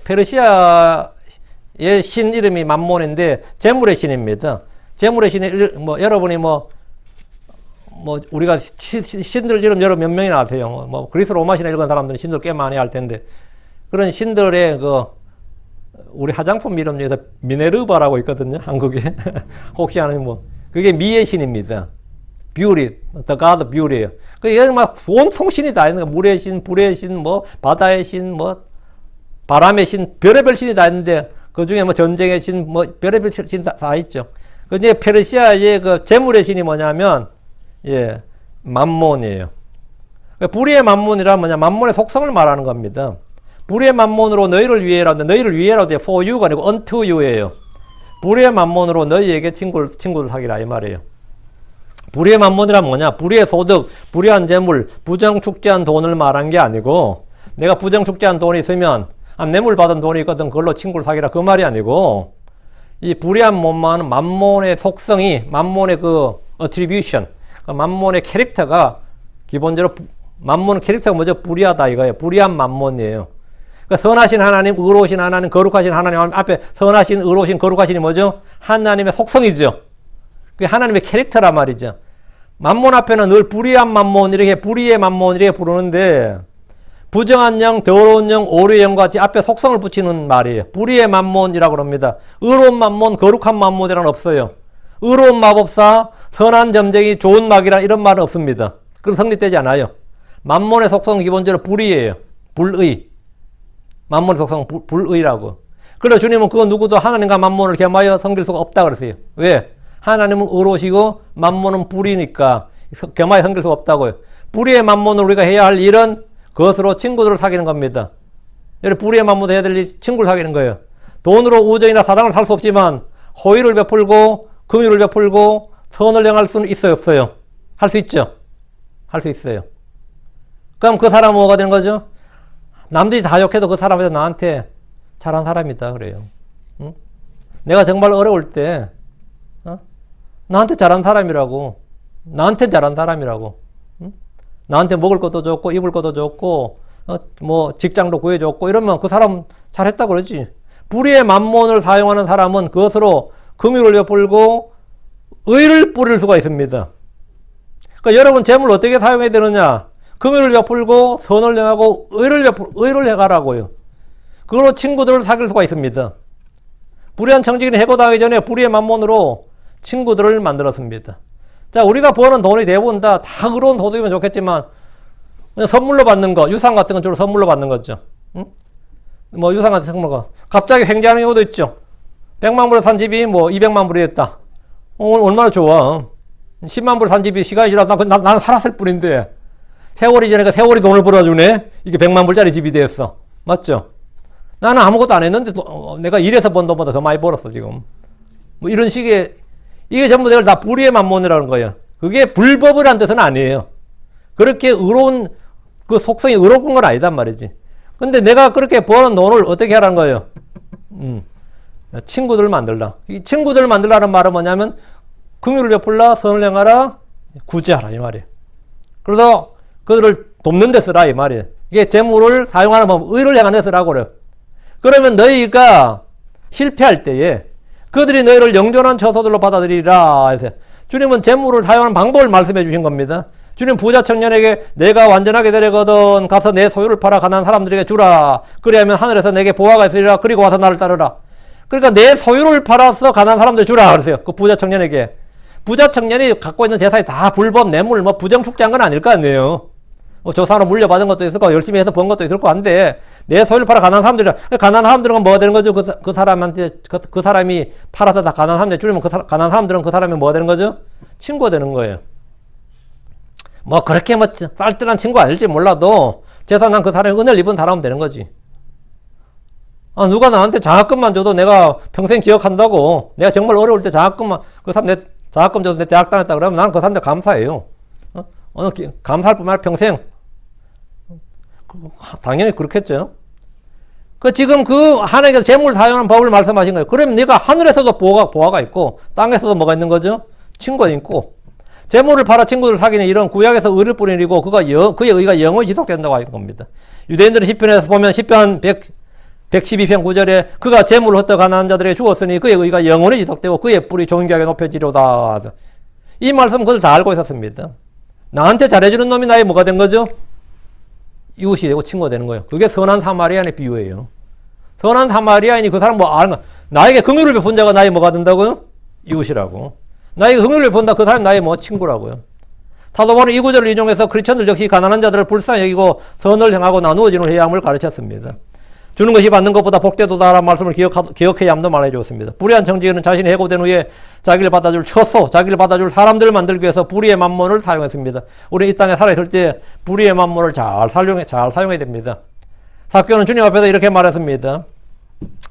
페르시아의 신 이름이 만몬인데 재물의 신입니다. 재물의 신이 여러분이 우리가 신들 이름 여러 몇 명이나 아세요. 그리스 로마신을 읽은 사람들은 신들 꽤 많이 알 텐데 그런 신들의 우리 화장품 이름 중에서 미네르바라고 있거든요. 한국에 혹시 아는 그게 미의 신입니다. beauty, the god of beauty예요. 그게 막 온통 신이 다 있는 거. 물의 신, 불의 신, 바다의 신, 바람의 신, 별의별 신이 다 있는데 그 중에 전쟁의 신, 별의별 신 다 있죠. 그 이제 페르시아의 그 재물의 신이 뭐냐면, 예, 맘몬이에요. 불의의 맘몬이란 뭐냐, 맘몬의 속성을 말하는 겁니다. 불의의 맘몬으로 너희를 위해라는데, 너희를 위해라도 for you가 아니고 unto you예요. 불의의 맘몬으로 너희에게 친구를 사귀라 이 말이에요. 불의의 맘몬이란 뭐냐, 불의의 소득, 불의한 재물, 부정축제한 돈을 말한 게 아니고, 내가 부정축제한 돈이 있으면 뇌물 받은 돈이 있거든 그걸로 친구를 사귀라 그 말이 아니고, 이 불의한 맘몬의 속성이, 맘몬의 그 attribution, 그 맘몬의 캐릭터가 기본적으로, 맘몬 캐릭터가 뭐죠? 불의하다 이거예요. 불의한 맘몬이에요. 그러니까 선하신 하나님, 의로우신 하나님, 거룩하신 하나님 앞에 선하신, 의로우신, 거룩하신이 뭐죠? 하나님의 속성이죠. 그게 하나님의 캐릭터란 말이죠. 맘몬 앞에는 늘 불의한 맘몬, 이렇게 불의의 맘몬 이렇게 부르는데, 부정한 영, 더러운 영, 오류의 영과 같이 앞에 속성을 붙이는 말이에요. 불의의 맘몬이라고 합니다. 의로운 맘몬, 거룩한 맘몬이란 없어요. 의로운 마법사, 선한 점쟁이, 좋은 마귀란 이런 말은 없습니다. 그럼 성립되지 않아요. 맘몬의 속성은 기본적으로 불의예요. 불의. 맘몬의 속성은 불의라고. 그래서 주님은 그거 누구도 하나님과 맘몬을 겸하여 섬길 수가 없다 그랬어요. 왜? 하나님은 의로우시고 맘몬은 불의니까 겸하여 섬길 수가 없다고요. 불의의 맘몬을 우리가 해야 할 일은 그것으로 친구들을 사귀는 겁니다. 여러분, 불의의 맘몬도 해야 될 일, 친구를 사귀는 거예요. 돈으로 우정이나 사랑을 살 수 없지만 호의를 베풀고 긍휼을 베풀고 선을 행할 수는 있어요, 없어요? 할 수 있죠? 할 수 있어요. 그럼 그 사람은 뭐가 되는 거죠? 남들이 다 욕해도 그 사람한테 나한테 잘한 사람이다 그래요. 응? 내가 정말 어려울 때 나한테 잘한 사람이라고. 나한테 잘한 사람이라고. 응? 나한테 먹을 것도 줬고 입을 것도 줬고 뭐 직장도 구해줬고 이러면 그 사람 잘했다 그러지. 불의의 맘몬을 사용하는 사람은 그것으로 긍휼을 베풀고 의를 뿌릴 수가 있습니다. 그러니까 여러분 재물을 어떻게 사용해야 되느냐? 긍휼을 베풀고 선을 행하고 의를 해가라고요. 그걸로 친구들을 사귈 수가 있습니다. 불의한 청지기는 해고당하기 전에 불의의 맘몬으로 친구들을 만들었습니다. 자, 우리가 버는 돈이 대부분 다 의로운 소득이면 좋겠지만 그냥 선물로 받는 거, 유산 같은 건 주로 선물로 받는 거죠. 응? 뭐 유산 같은 선물가 갑자기 횡재하는 경우도 있죠. 100만 불에 산 집이 뭐 200만 불이 됐다. 얼마나 좋아. 10만 불에 산 집이 시간이 지나서 나는 살았을 뿐인데 세월이 지나니까 세월이 돈을 벌어주네. 이게 100만 불짜리 집이 되었어. 맞죠? 나는 아무것도 안 했는데 내가 일해서 번 돈보다 더 많이 벌었어 지금. 뭐 이런 식의, 이게 전부 다 불의의 맘몬이라는 거예요. 그게 불법을 한 뜻은 아니에요. 그렇게 의로운 그 속성이 의로운 건 아니단 말이지. 근데 내가 그렇게 버는 돈을 어떻게 하라는 거예요? 친구들을 만들라. 이 친구들을 만들라는 말은 뭐냐면 긍휼을 베풀라, 선을 행하라, 구제하라 이 말이에요. 그래서 그들을 돕는 데 쓰라 이 말이에요. 이게 재물을 사용하는 법, 의를 행하는 데 쓰라고 그래요. 그러면 너희가 실패할 때에 그들이 너희를 영존한 처소들로 받아들이라 해서 주님은 재물을 사용하는 방법을 말씀해 주신 겁니다. 주님 부자 청년에게 내가 완전하게 되려거든 가서 내 소유를 팔아 가난한 사람들에게 주라. 그리하면 하늘에서 내게 보화가 있으리라. 그리고 와서 나를 따르라. 그러니까 내 소유를 팔아서 가난한 사람들 주라 그러세요. 그 부자 청년에게. 부자 청년이 갖고 있는 재산이 다 불법 뇌물 뭐 부정축제한 건 아닐 거 아니에요. 뭐 조사로 물려받은 것도 있을 거고 열심히 해서 번 것도 있을 거고 한데 내 소유를 팔아 가난한 사람들이, 가난한 사람들은 뭐가 되는 거죠? 그 사람한테 그 사람이 팔아서 다 가난한 사람들 줄이면 가난한 사람들은 그 사람이 뭐가 되는 거죠? 친구가 되는 거예요. 뭐 그렇게 뭐 쌀뜰한 친구 아닐지 몰라도 재산한 그 사람이 은혜를 입은 사람은 되는 거지. 아, 누가 나한테 장학금만 줘도 내가 평생 기억한다고. 내가 정말 어려울 때 장학금만, 그 사람 내 장학금 줘서 내 대학 다녔다 그러면 나는 그 사람한테 감사해요. 감사할 뿐만 아니라 평생. 당연히 그렇겠죠. 지금 그 하나님께서 재물 사용하는 법을 말씀하신 거예요. 그러면 네가 하늘에서도 보화가 있고 땅에서도 뭐가 있는 거죠? 친구가 있고. 재물을 팔아 친구들을 사귀는 이런 구약에서 의를 뿌리고 그의 의가 영원히 지속된다고 하는 겁니다. 유대인들은 시편에서 보면 시편 112편 9절에 그가 재물을 헛되어 가난한 자들에게 주었으니 그의 의가 영원히 지속되고 그의 뿔이 존귀하게 높여지려다. 이 말씀 그들 다 알고 있었습니다. 나한테 잘해주는 놈이 나의 뭐가 된 거죠? 이웃이 되고 친구가 되는 거예요. 그게 선한 사마리아인의 비유예요. 선한 사마리아인이 그 사람 뭐 아는 거. 나에게 긍휼을 베푼 자가 나의 뭐가 된다고요? 이웃이라고. 나에게 긍휼을 베푼다 그 사람이 나의 뭐 친구라고요. 사도바울은 이 구절을 인용해서 크리스천들 역시 가난한 자들을 불쌍히 여기고 선을 행하고 나누어지는 회함을 가르쳤습니다. 주는 것이 받는 것보다 복되도다라는 말씀을 기억해야 함도 말해주었습니다. 불의한 정직은 자신이 해고된 후에 자기를 받아줄 처소, 자기를 받아줄 사람들을 만들기 위해서 불의의 만몬을 사용했습니다. 우리 이 땅에 살아있을 때 불의의 만몬을 잘 사용해야 됩니다. 삭개오는 주님 앞에서 이렇게 말했습니다.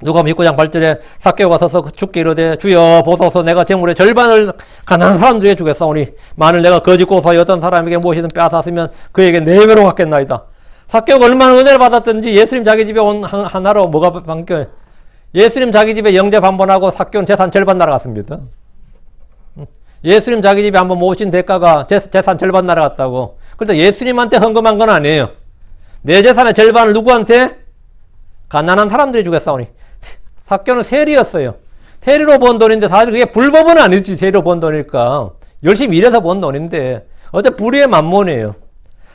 누가복음 6장 8절에 삭개오가 서서 주께 이르되 주여 보소서 내가 재물의 절반을 가난한 사람들에게 주겠사오니 만일 내가 거짓 고소하여 어떤 사람에게 무엇이든 빼앗았으면 그에게 4배로 갚겠나이다. 삭개오가 얼마나 은혜를 받았든지 예수님 자기 집에 온 하나로 뭐가 바뀌어요? 예수님 자기 집에 영접 한번 하고 삭개오는 재산 절반 날아갔습니다. 예수님 자기 집에 한번 모신 대가가 재산 절반 날아갔다고. 그래서 예수님한테 헌금한 건 아니에요. 내 재산의 절반을 누구한테? 가난한 사람들이 주겠사오니. 삭개오는 세리였어요. 세리로 번 돈인데 사실 그게 불법은 아니지. 세리로 번 돈이니까 열심히 일해서 번 돈인데 어째 불의의 만몬이에요.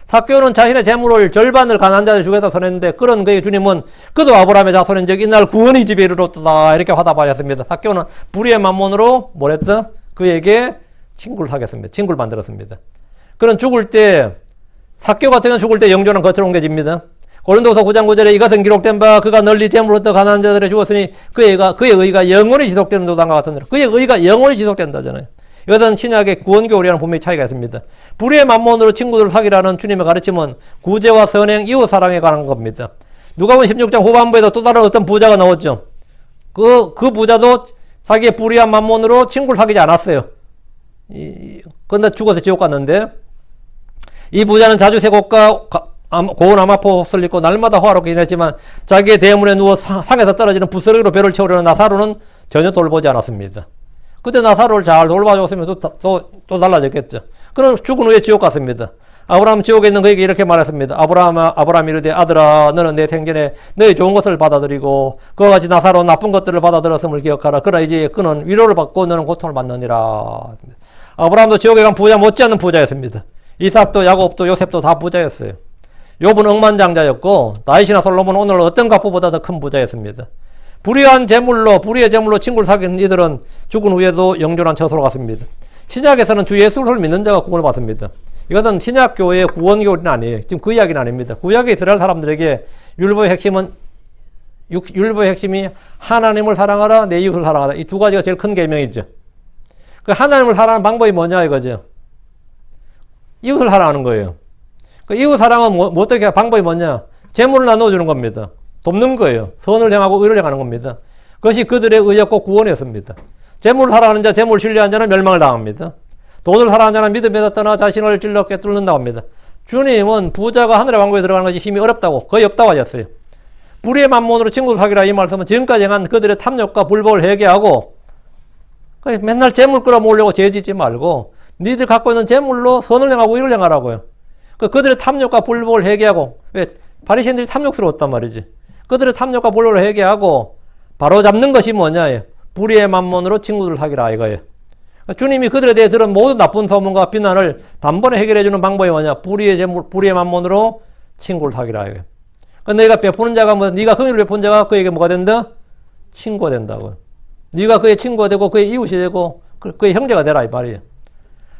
삭개오는 자신의 재물을 절반을 가난한 자들 주겠다 선했는데 그런 그의 주님은 그도 아브라함의 자손인즉 이날 구원이 집에 이르렀다 이렇게 화답하셨습니다. 삭개오는 불의의 만몬으로 뭐랬어? 그에게 친구를 사겠습니다. 친구를 만들었습니다. 그는 죽을 때 삭개오 같은 경우는 죽을 때 영존한 것처럼 옮겨집니다. 고린도서 9장 9절에 이것은 기록된 바 그가 널리 재물을 얻어 가난한 자들에 주었으니 그의 의가 영원히 지속되는 도당과 같으니라. 그의 의가 영원히 지속된다잖아요. 이것은 신약의 구원교리와는 분명히 차이가 있습니다. 불의의 만몬으로 친구들을 사귀라는 주님의 가르침은 구제와 선행, 이웃사랑에 관한 겁니다. 누가복음 16장 후반부에도 또 다른 어떤 부자가 나왔죠. 그 부자도 자기의 불의한 만몬으로 친구를 사귀지 않았어요. 그런데 죽어서 지옥 갔는데 이 부자는 자주 세곡과 고운 아마포 옷을 입고 날마다 화롭게 지냈지만 자기의 대문에 누워 상에서 떨어지는 부스러기로 배를 채우려는 나사로는 전혀 돌보지 않았습니다. 그때 나사로를 잘 돌봐줬으면 또 달라졌겠죠. 그는 죽은 후에 지옥 갔습니다. 아브라함 지옥에 있는 그에게 이렇게 말했습니다. 아브라함 이르되 아들아 너는 내 생전에 너의 좋은 것을 받아들이고 그와 같이 나사로 나쁜 것들을 받아들였음을 기억하라. 그러나 이제 그는 위로를 받고 너는 고통을 받느니라. 아브라함도 지옥에 간 부자 못지않은 부자였습니다. 이삭도 야곱도 요셉도 다 부자였어요. 욥은 억만장자였고 다윗이나 솔로몬은 오늘 어떤 갑부보다 더 큰 부자였습니다. 불의의 재물로 친구를 사귄 이들은 죽은 후에도 영존한 처소로 갔습니다. 신약에서는 주 예수를 믿는 자가 구원을 받습니다. 이것은 신약교회의 구원교리는 아니에요. 지금 그 이야기는 아닙니다. 구약의 이스라엘 사람들에게 율법의 핵심이 하나님을 사랑하라, 내 이웃을 사랑하라. 이 두 가지가 제일 큰 계명이죠. 그 하나님을 사랑하는 방법이 뭐냐 이거죠. 이웃을 사랑하는 거예요. 그 이웃 사랑은 어떻게 방법이 뭐냐? 재물을 나눠주는 겁니다. 돕는 거예요. 선을 행하고 의를 행하는 겁니다. 그것이 그들의 의였고 구원이었습니다. 재물을 사랑하는 자, 재물을 신뢰한 자는 멸망을 당합니다. 돈을 사랑하는 자는 믿음에서 떠나 자신을 즐겁게 뚫는다고 합니다. 주님은 부자가 하늘의 왕국에 들어가는 것이 힘이 어렵다고 거의 없다고 하셨어요. 불의의 만몬으로 친구를 사귀라 이 말씀은 지금까지 행한 그들의 탐욕과 불법을 회개하고 맨날 재물 끌어모으려고 죄짓지 말고 니들 갖고 있는 재물로 선을 행하고 의를 행하라고요. 그들의 탐욕과 불법을 회개하고 왜 바리새인들이 탐욕스러웠단 말이지. 그들의 탐욕과 불법을 회개하고 바로 잡는 것이 뭐냐? 불의의 만몬으로 친구들을 사귀라 이거예요. 주님이 그들에 대해 들은 모든 나쁜 소문과 비난을 단번에 해결해 주는 방법이 뭐냐? 불의의 만몬으로 친구를 사귀라 이거예요. 내가 베푸는 자가 네가 긍휼을 베푼 자가 그에게 뭐가 된다? 친구가 된다고. 네가 그의 친구가 되고 그의 이웃이 되고 그의 형제가 되라 이 말이에요.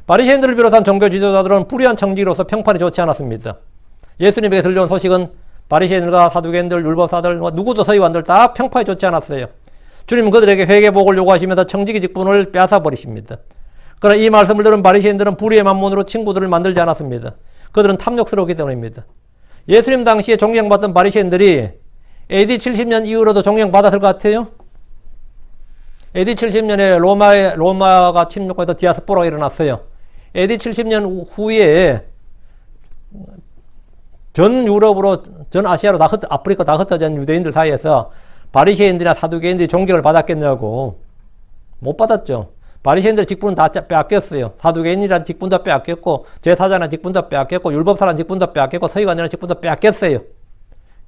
바리새인들을 비롯한 종교 지도자들은 불의한 청지기로서 평판이 좋지 않았습니다. 예수님에게 들려온 소식은 바리새인들과 사두개인들, 율법사들, 누구도 서기관들 다 평판이 좋지 않았어요. 주님은 그들에게 회개복을 요구하시면서 청지기 직분을 빼앗아버리십니다. 그러나 이 말씀을 들은 바리새인들은 불의의 만몬으로 친구들을 만들지 않았습니다. 그들은 탐욕스러웠기 때문입니다. 예수님 당시에 존경받던 바리새인들이 AD 70년 이후로도 존경받았을 것 같아요? AD 70년에 로마가 침략해서 디아스포라가 일어났어요. AD 70년 후에 전 유럽으로, 전 아시아로 아프리카 다 흩어진 유대인들 사이에서 바리새인들이나 사두개인들이 존경을 받았겠냐고. 못 받았죠. 바리새인들 직분은 다 빼앗겼어요. 사두개인이라는 직분도 빼앗겼고, 제사장이라는 직분도 빼앗겼고, 율법사라는 직분도 빼앗겼고, 서기관이라는 직분도 빼앗겼어요.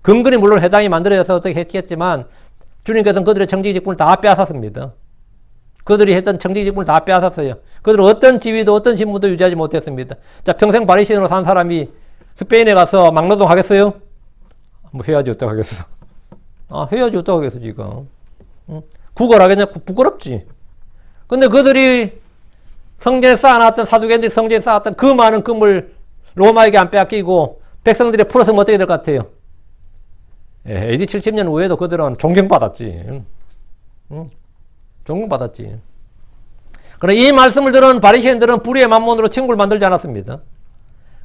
근근히 물론 해당이 만들어져서 어떻게 했겠지만, 주님께서는 그들의 정직 직분을 다 빼앗았습니다. 그들이 했던 정직 직분을 다 빼앗았어요. 그들은 어떤 지위도 어떤 신분도 유지하지 못했습니다. 자, 평생 바리새인으로 산 사람이 스페인에 가서 막노동 하겠어요? 뭐 해야지 어떡 하겠어. 해야지 어떡 하겠어 지금. 구걸하겠냐? 부끄럽지. 근데 그들이 성전에 쌓아놨던 사두개인들이 성전에 쌓았던 그 많은 금을 로마에게 안 빼앗기고 백성들이 풀었으면 어떻게 될 것 같아요? AD 70년 후에도 그들은 존경받았지. 존경받았지. 그러나 이 말씀을 들은 바리새인들은 불의의 만몬으로 친구를 만들지 않았습니다.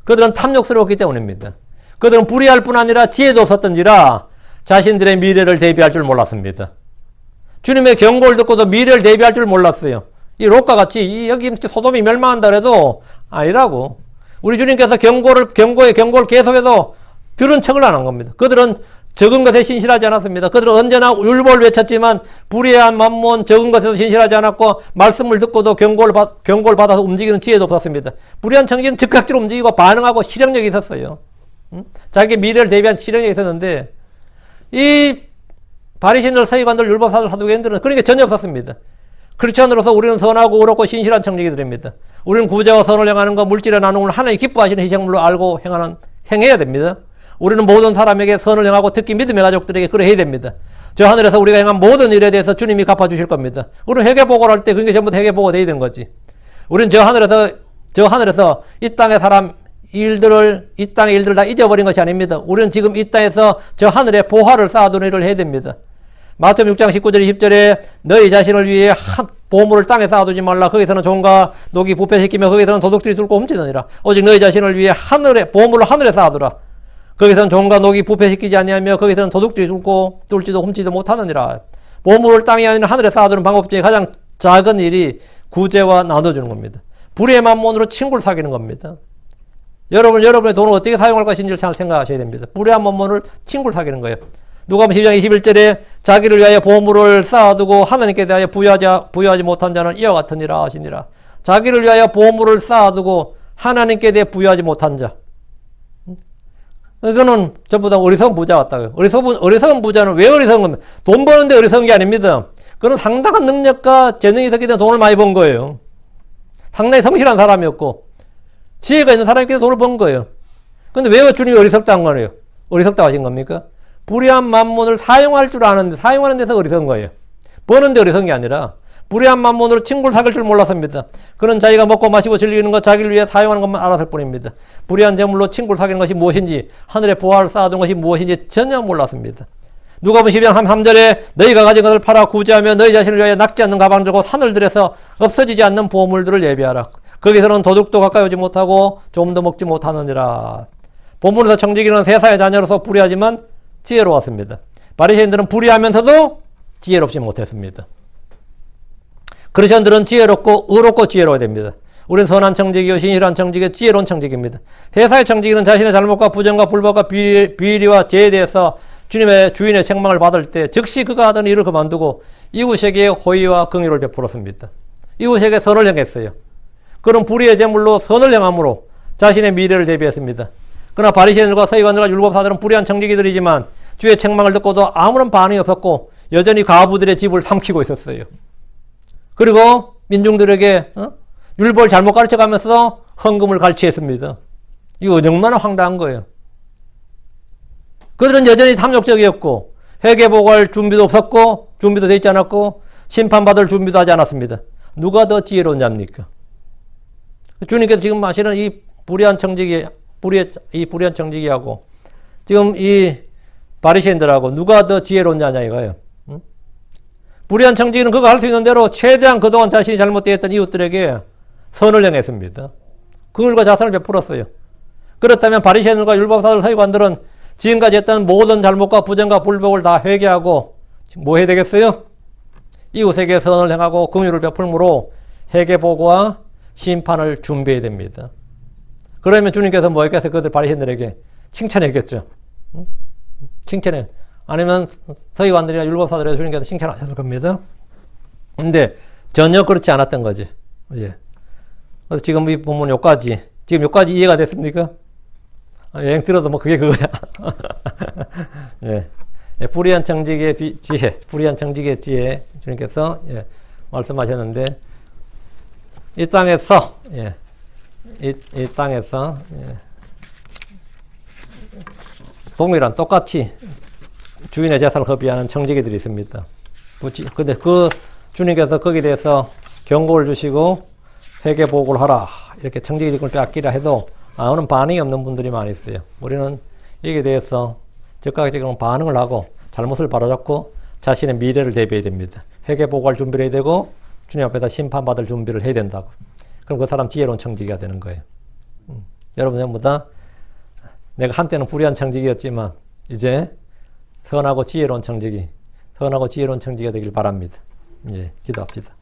그들은 탐욕스러웠기 때문입니다. 그들은 불의할 뿐 아니라 지혜도 없었던지라 자신들의 미래를 대비할 줄 몰랐습니다. 주님의 경고를 듣고도 미래를 대비할 줄 몰랐어요. 이 롯과 같이 여기 소돔이 멸망한다 그래도 아니라고. 우리 주님께서 경고의 경고를 계속해서 들은 척을 안 한 겁니다. 그들은 적은 것에 신실하지 않았습니다. 그들은 언제나 율법을 외쳤지만 불의한 만몬 적은 것에서 신실하지 않았고 말씀을 듣고도 경고를 받아서 움직이는 지혜도 없었습니다. 불의한 청지는 즉각적으로 움직이고 반응하고 실행력이 있었어요. 자기 미래를 대비한 실행력이 있었는데 이 바리새인들, 서기관들, 율법사들, 사두개인들은 그런 게 전혀 없었습니다. 크리스천으로서 우리는 선하고 의롭고 신실한 청지기들입니다. 우리는 구제와 선을 행하는 것, 물질의 나눔을 하나님 기뻐하시는 희생물로 알고 행해야 됩니다. 우리는 모든 사람에게 선을 행하고 특히 믿음의 가족들에게 그래 해야 됩니다. 저 하늘에서 우리가 행한 모든 일에 대해서 주님이 갚아주실 겁니다. 우리는 회개보고를 할 때 그게 전부 다 회개보고가 돼야 되는 거지. 우리는 저 하늘에서 이 땅의 이 땅의 일들을 다 잊어버린 것이 아닙니다. 우리는 지금 이 땅에서 저 하늘에 보화를 쌓아두는 일을 해야 됩니다. 마태복음 6장 19절 20절에 너희 자신을 위해 보물을 땅에 쌓아두지 말라. 거기서는 종과 녹이 부패시키며 거기서는 도둑들이 뚫고 훔치느니라. 오직 너희 자신을 위해 보물을 하늘에 쌓아두라. 거기서는 종과 녹이 부패시키지 아니하며 거기서는 도둑들이 뚫지도 훔치지도 못하느니라. 보물을 땅이 아니라 하늘에 쌓아두는 방법 중에 가장 작은 일이 구제와 나눠주는 겁니다. 불의의 만몬으로 친구를 사귀는 겁니다. 여러분의 돈을 어떻게 사용할 것인지를 잘 생각하셔야 됩니다. 불의한 만몬을 친구를 사귀는 거예요. 누가복음 10장 21절에 자기를 위하여 보물을 쌓아두고 하나님께 대하여 부여하지 못한 자는 이와 같으니라 하시니라. 자기를 위하여 보물을 쌓아두고 하나님께 대해 부여하지 못한 자. 이거는 전부 다 어리석은 부자 같다고요. 어리석은 부자는 왜 어리석은 겁니까? 돈 버는데 어리석은 게 아닙니다. 그는 상당한 능력과 재능이 있었기 때문에 돈을 많이 번 거예요. 상당히 성실한 사람이었고 지혜가 있는 사람이 돈을 번 거예요. 근데 왜 주님이 어리석다는 거예요? 어리석다고 하신 겁니까? 불의한 만몬을 사용할 줄 아는데 사용하는 데서 어리석은 거예요. 버는데 어리석은 게 아니라 불의한 만몬으로 친구를 사귈 줄 몰랐습니다. 그는 자기가 먹고 마시고 즐기는 것, 자기를 위해 사용하는 것만 알았을 뿐입니다. 불의한 재물로 친구를 사귀는 것이 무엇인지, 하늘에 보화를 쌓아둔 것이 무엇인지 전혀 몰랐습니다. 누가복음 12장 3절에 너희가 가진 것을 팔아 구제하며 너희 자신을 위하여 낚지 않는 가방을 들고 하늘들에서 없어지지 않는 보물들을 예비하라. 거기서는 도둑도 가까이 오지 못하고 좀도 먹지 못하느니라. 본문에서 청지기는 세사의 자녀로서 불의하지만 지혜로웠습니다. 바리새인들은 불의하면서도 지혜롭지 못했습니다. 크리스천들은 지혜롭고 의롭고 지혜로워야 됩니다. 우리는 선한 청지기요 신실한 청지기, 지혜로운 청지기입니다. 세사의 청지기는 자신의 잘못과 부정과 불법과 비리와 죄에 대해서 주인의 책망을 받을 때 즉시 그가 하던 일을 그만두고 이웃에게 호의와 긍휼을 베풀었습니다. 이웃에게 선을 행했어요. 그런 불의의 제물로 선을 행함으로 자신의 미래를 대비했습니다. 그러나 바리새인들과 서기관들과 율법사들은 불의한 청지기들이지만 주의 책망을 듣고도 아무런 반응이 없었고 여전히 과부들의 집을 삼키고 있었어요. 그리고 민중들에게 율법을 잘못 가르쳐가면서 헌금을 갈취했습니다. 이거 얼마나 황당한 거예요. 그들은 여전히 탐욕적이었고 회개복할 준비도 없었고 준비도 되어 있지 않았고 심판받을 준비도 하지 않았습니다. 누가 더 지혜로운 자입니까? 주님께서 지금 하시는 이 불의한 청지기하고 지금 이 바리새인들하고 누가 더 지혜로운 자냐 이거예요. 불의한 청지기는 그가 할 수 있는 대로 최대한 그동안 자신이 잘못되었던 이웃들에게 선을 행했습니다. 긍휼과 자선을 베풀었어요. 그렇다면 바리새인들과 율법사들, 서기관들은 지금까지 했던 모든 잘못과 부정과 불법을 다 회개하고 뭐 해야 되겠어요? 이웃에게 선을 행하고 긍휼을 베풀므로 회개보고와 심판을 준비해야 됩니다. 그러면 주님께서 뭐 했겠어요? 그들 바리새인들에게 칭찬했겠죠. 칭찬해. 아니면 서기관들이나 율법사들에게 주님께서 칭찬하셨을 겁니다. 근데 전혀 그렇지 않았던 거지. 예. 그래서 지금 이 본문 요까지 이해가 됐습니까? 여행 들어도 뭐 그게 그거야. 예. 예. 불의한 청지기의 지혜, 주님께서 예. 말씀하셨는데 이 땅에서 예. 이 땅에서 예. 동일한 똑같이 주인의 재산을 허비하는 청지기들이 있습니다. 근데 그 주님께서 거기에 대해서 경고를 주시고 회개보고를 하라 이렇게 청지기들을 빼앗기라 해도 아무런 반응이 없는 분들이 많이 있어요. 우리는 여기에 대해서 즉각적으로 반응을 하고 잘못을 바로잡고 자신의 미래를 대비해야 됩니다. 회개복구할 준비를 해야 되고 주님 앞에서 심판받을 준비를 해야 된다고. 그럼 그 사람 지혜로운 청지기가 되는 거예요. 여러분 전부 다 내가 한때는 불의한 청지기였지만 이제 선하고 지혜로운 청지기, 선하고 지혜로운 청지기가 되길 바랍니다. 예, 기도합시다.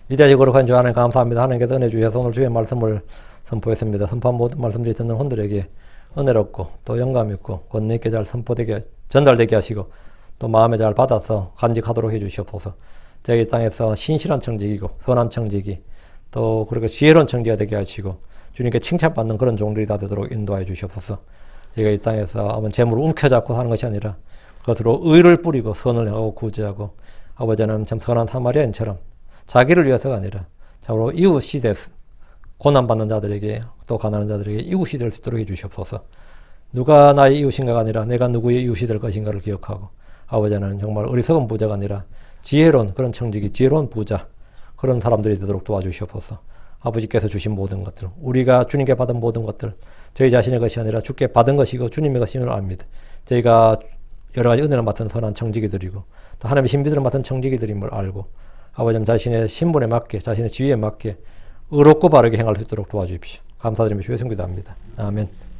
위대하시고 거룩한 주 하나님 감사합니다. 하나님께서 은혜 주셔서 오늘 주의 말씀을 선포했습니다. 선포한 모든 말씀들이 듣는 혼들에게 은혜롭고 또 영감 있고 권능 있게 잘 선포되게 전달되게 하시고 또 마음에 잘 받아서 간직하도록 해주시옵소서. 저희 땅에서 신실한 청지기고 선한 청지기 또 그렇게 지혜로운 청지기가 되게 하시고 주님께 칭찬받는 그런 종들이 다 되도록 인도하여 주시옵소서. 저희가 이 땅에서 아버지 재물을 움켜잡고 사는 것이 아니라 그것으로 의를 뿌리고 선을 하고 구제하고 아버지는 참 선한 사마리아인처럼 자기를 위해서가 아니라 참으로 이웃 시대 고난받는 자들에게 또 가난한 자들에게 이웃이 될 수 있도록 해주시옵소서. 누가 나의 이웃인가가 아니라 내가 누구의 이웃이 될 것인가를 기억하고 아버지는 정말 어리석은 부자가 아니라 지혜로운 그런 청지기, 지혜로운 부자 그런 사람들이 되도록 도와주시옵소서. 아버지께서 주신 모든 것들, 우리가 주님께 받은 모든 것들 저희 자신의 것이 아니라 주께 받은 것이고 주님의 것임을 압니다. 저희가 여러 가지 은혜를 맡은 선한 청지기들이고 또 하나님의 신비들을 맡은 청지기들임을 알고 아버지 자신의 신분에 맞게 자신의 지위에 맞게 의롭고 바르게 행할 수 있도록 도와주십시오. 감사드리며 주의 성기도합니다. 아멘.